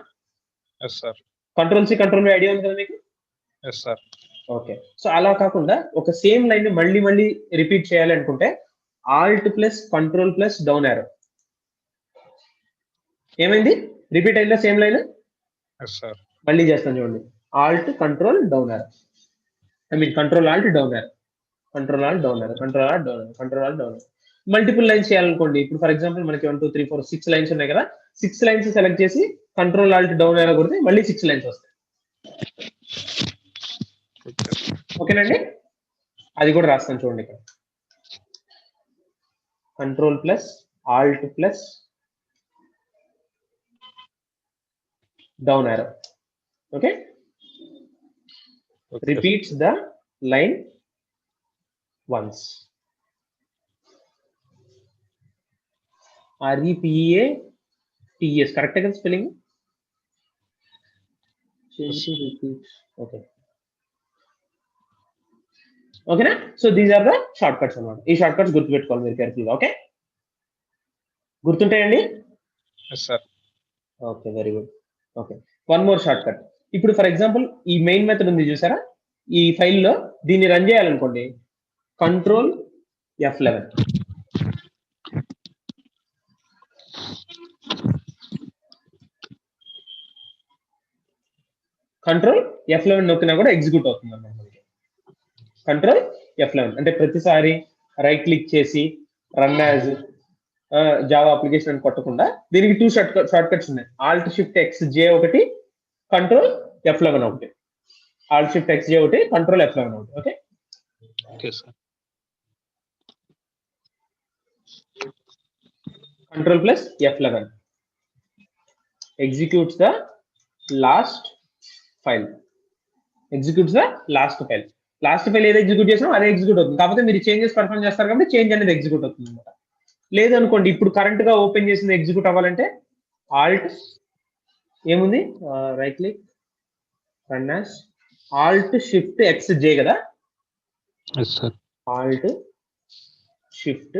Control C control V idea ఉంది కదా మీకు? ఓకే, సో అలా కాకుండా ఒక సేమ్ లైన్ మళ్ళీ రిపీట్ చేయాలి అనుకుంటే alt plus control plus down arrow. ఏమైంది, రిపీట్ అయిందా సేమ్ లైన్? మళ్ళీ చేస్తాను చూడండి, alt control down arrow, control alt down arrow, control alt down arrow. Multiple lines చేయాలనుకోండి, ఇప్పుడు ఫర్ ఎగ్జాంపుల్ మనకి 1 2 3 4 6 లైన్స్ ఉన్నాయి కదా, 6 లైన్స్ సెలెక్ట్ చేసి కంట్రోల్ ఆల్ట్ డౌన్ ఏరో కొడితే మళ్ళీ 6 లైన్స్ వస్తాయి. ఓకేనండి, అది కూడా రాస్తాను చూడండి ఇక్కడ. Control plus Alt plus down arrow. Okay, repeats the line once. REPATS correct again spelling. Okay. Okay na? So these are the shortcuts అన్నమాట. ఈ షార్ట్కట్స్ గుర్తుపెట్టుకోవాలి మీరు కేర్ఫుల్ గా. ఓకే, గుర్తుంటాయండి? Yes sir. Okay, very good. Okay, one more shortcut. ఇప్పుడు for example ఈ main method ఉంది చూసారా, ఈ ఫైల్లో దీన్ని రన్ చేయాలనుకోండి, కంట్రోల్ F11. కంట్రోల్ F11 నొక్కినా కూడా ఎగ్జిక్యూట్ అవుతుంది అన్నమాట. కంట్రోల్ F11 అంటే ప్రతిసారి రైట్ క్లిక్ చేసి రన్ యాజ్ జావా అప్లికేషన్ అని కొట్టకుండా దీనికి 2 షార్ట్ కట్స్ ఉన్నాయి. ఆల్ట్ షిఫ్ట్ ఎక్స్ జే ఒకటి, కంట్రోల్ F11 ఒకటి. ఆల్ట్ షిఫ్ట్ ఎక్స్ జే ఒకటి, కంట్రోల్ F11 ఒకటి. Okay, okay sir. Control plus F11 executes the last file. Executes the last file. Last file ఏది execute చేసినా అదే execute అవుతుంది, కాకపోతే మీరు చేంజెస్ పర్ఫామ్ చేస్తారు కాబట్టి చేంజ్ అనేది ఎగ్జిక్యూట్ అవుతుంది అనమాట. లేదనుకోండి, ఇప్పుడు కరెంట్ గా ఓపెన్ చేసింది ఎగ్జిక్యూట్ అవ్వాలంటే ఆల్ట్ ఏముంది, right click run as, alt shift X J కదా, alt shift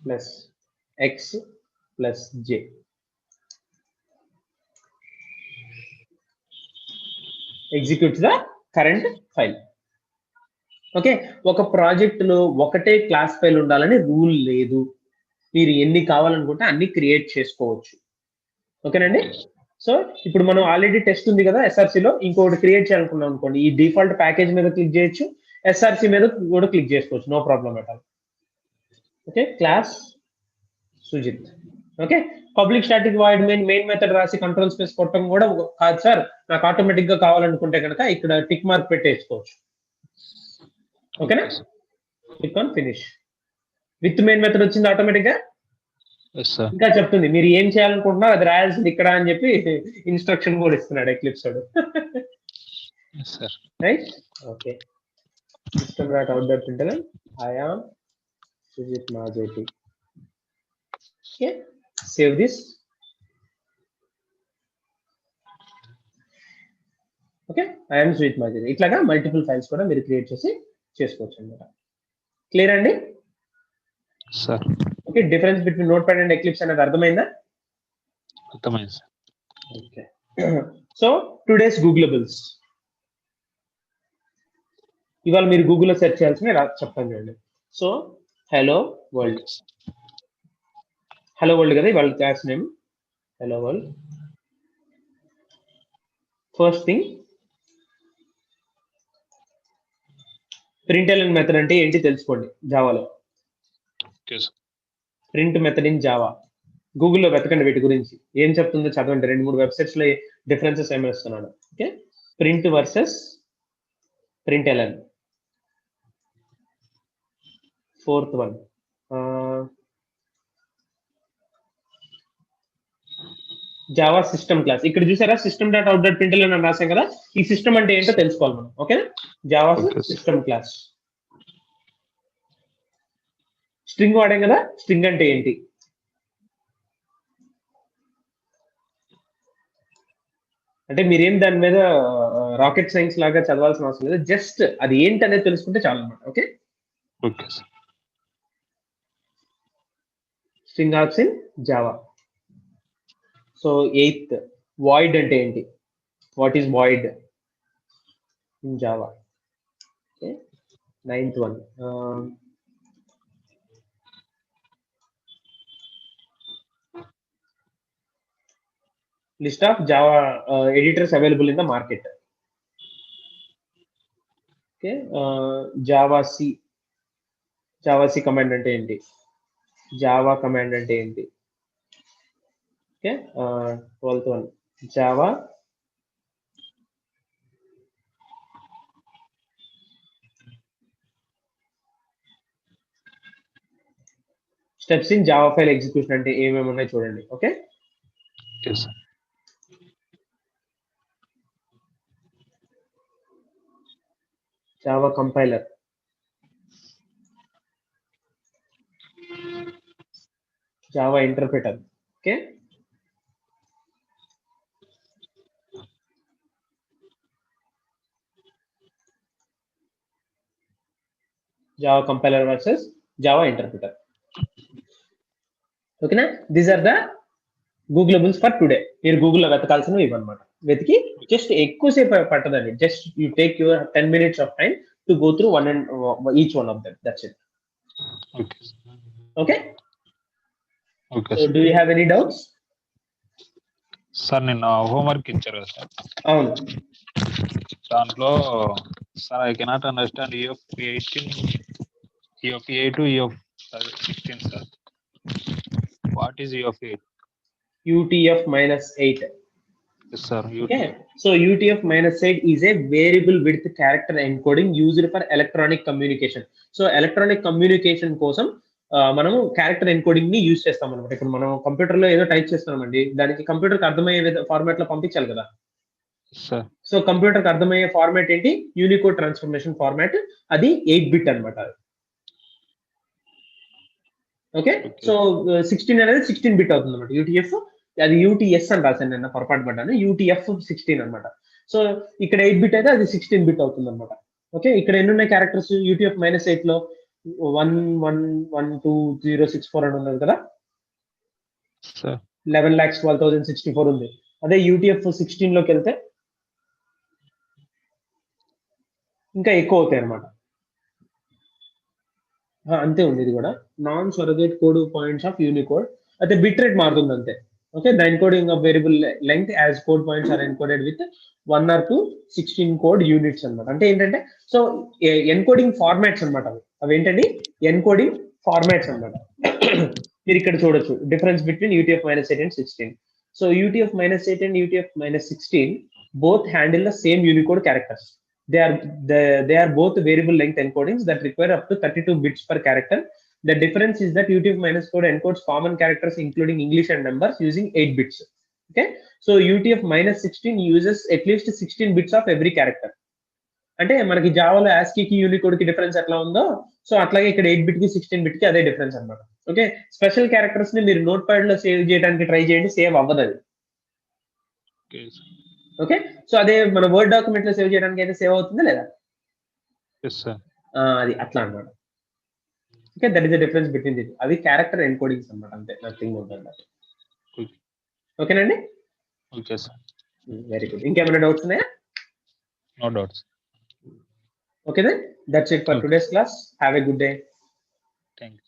plus X plus J. Executes the current file. Okay, ఒక ప్రాజెక్ట్ లో ఒకటే క్లాస్ ఫైల్ ఉండాలని రూల్ లేదు, మీరు ఎన్ని కావాలనుకుంటే అన్ని క్రియేట్ చేసుకోవచ్చు. ఓకేనండి, సో ఇప్పుడు మనం ఆల్రెడీ టెస్ట్ ఉంది కదా SRC లో, ఇంకొకటి క్రియేట్ చేయాలనుకున్నాం అనుకోండి, ఈ డిఫాల్ట్ ప్యాకేజ్ మీద క్లిక్ చేయొచ్చు, SRC మీద కూడా క్లిక్ చేసుకోవచ్చు, no problem at all. Okay, class Sujith. Okay, public static void main method రాసి కంట్రోల్ స్పేస్ కొట్టడం కూడా కాదు సార్, నాకు ఆటోమేటిక్ గా కావాలనుకుంటే కనుక ఇక్కడ టిక్ మార్క్ పెట్టేసుకోవచ్చు. ఓకేనా, click on finish. With main method వచ్చింది ఆటోమేటిక్ గా. ఇంకా చెప్తుంది మీరు ఏం చేయాలనుకుంటున్నారు అది రాయాల్సింది ఇక్కడ అని చెప్పి ఇన్స్ట్రక్షన్ కూడా ఇస్తున్నాడు ఎక్లిప్స్ వాడు. Right, okay. System dot out dot println I am Sujith Majeti. Okay, save this. Okay, I am Sujith Majeti. ఇట్లాగా మల్టిపుల్ ఫైల్స్ కూడా మీరు క్రియేట్ చేసి చేసుకోవచ్చు అన్నమాట. క్లియర్ అండి? Sir. Okay, difference between notepad and Eclipse అనేది అర్థమైందా? అర్థమైంది సార్. Okay, so today's googleables. ఇవాళ మీరు గూగుల్లో సెర్చ్ చేయాల్సిన చెప్తాను చూడండి. So hello world, hello world కదా ఇవాళ class name, hello world. First thing, println method అంటే ఏంటి తెలుసుకోండి జావాలో. ప్రింట్ మెథడ్ ఇన్ జావా గూగుల్లో వెతకండి, వీటి గురించి ఏం చెప్తుందో చదవండి. 2-3 వెబ్సైట్స్ లో డిఫరెన్సెస్ ఏమి ఇస్తున్నాడు. Okay, print versus println. Fourth one, Java system class. ఇక్కడ చూసారా system dot out dot println అని రాసాం కదా, ఈ సిస్టమ్ అంటే ఏంటో తెలుసుకోవాలి మనం. ఓకేనా, జావా సిస్టమ్ క్లాస్. స్ట్రింగ్ వాడాం కదా, స్ట్రింగ్ అంటే ఏంటి, అంటే మీరేం దాని మీద రాకెట్ సైన్స్ లాగా చదవాల్సిన అవసరం లేదు, జస్ట్ అది ఏంటి అనేది తెలుసుకుంటే చాలు అనమాట. Okay, string args in Java. So 8th, void అంటే ఏంటి, what is void in Java. Okay, 9th one, list of Java editors available in the market. Okay, Java C command అంటే ఏంటి, జావా కమాండ్ అంటే ఏంటి? Okay 12th one Java steps in Java file execution అంటే ఏమేమి ఉన్నాయి చూడండి. Okay okay sir. Java compiler, Java interpreter, okay Java compiler versus Java interpreter. ఓకేనా? These are the గూగులబుల్స్ for today. మీరు గూగుల్లో వెతకాల్సినవి ఇవన్నమాట. వెతికి జస్ట్ ఎక్కువసేపు పట్టదండి. Just you take your 10 minutes of time to go through one and each one of them. That's it. Okay okay okay so do you have any doubts? Sir నిన్న homework ఇచ్చారు కదా సార్, అవును. దాంట్లో sir I cannot understand EF18 EF8 EF16 sir. What is EF8? UTF-8. Sir Okay, so UTF-8 is a variable width character encoding used for electronic communication. So electronic communication కోసం మనము character encoding ని use చేస్తాం అనమాట. ఇప్పుడు మనం computer లో ఏదో type చేస్తున్నామండి, దానికి కంప్యూటర్ కి అర్థమయ్యే ఫార్మాట్ లో పంపించాలి కదా. సార్ సో కంప్యూటర్ కి అర్థమయ్యే ఫార్మాట్ ఏంటి? Unicode transformation format. అది 8-bit అనమాట. ఓకే సో 16 అనేది 16-bit అవుతుంది అనమాట. UTF అది UTS అని రాశాను నిన్న, పొరపాటు పడ్డాను. UTF-16 అనమాట. సో ఇక్కడ 8-bit అయితే అది 16-bit అవుతుంది అనమాట. ఓకే ఇక్కడ ఎన్ని ఉన్నాయి క్యారెక్టర్స్? UTF-8 లో 11122064 అని ఉన్నది కదా. 11,12,064 ఉంది. అదే UTF-16 లోకి వెళ్తే ఇంకా ఎక్కువ అవుతాయి అనమాట. అంతే ఉంది ఇది కూడా. Non surrogate code points of Unicode అయితే బిట్ రేట్ మారుతుంది అంతే. Okay the encoding of variable length as code points are encoded with 1 or 2 16 code units అనమాట. అంటే ఏంటంటే సో ఎన్కోడింగ్ ఫార్మాట్స్ అనమాట. అవి ఏంటండి? ఎన్కోడింగ్ ఫార్మాట్స్ అనమాట. మీరు ఇక్కడ చూడొచ్చు difference between UTF-8 and 16. So UTF-8 and UTF-16 both handle the same Unicode characters. They are both variable length encodings that require up to 32 bits per character. The difference is that UTF-4 encodes common characters including English and numbers using 8 bits. Okay, so UTF-16 uses at least 16 bits of every character. అంటే మనకి జావాలో ASCII కి Unicode కి difference ఎట్లా ఉందో so అట్లాగే ఇక్కడ 8-bit కి 16-bit కి అదే డిఫరెన్స్ అనమాట. ఓకే స్పెషల్ క్యారెక్టర్స్ ని మీరు నోట్ ప్యాడ్ లో సేవ్ చేయడానికి ట్రై చేయండి, సేవ్ అవ్వదు అది. ఓకే సో అదే మన వర్డ్ డాక్యుమెంట్ లో సేవ్ చేయడానికి అయితే సేవ్ అవుతుందా లేదా? అది అట్లా అన్నమాట. Okay that is the difference between this. అవి క్యారెక్టర్ ఎన్కోడింగ్స్ అన్నమాట, అంతే, నథింగ్ మోర్ దెన్ దట్. ఓకేనండి? Okay sir. Very good. ఇంకేమైనా డౌట్స్ ఉన్నాయా? No doubts. Okay then, that's it for today's class. Have a good day. Thank you.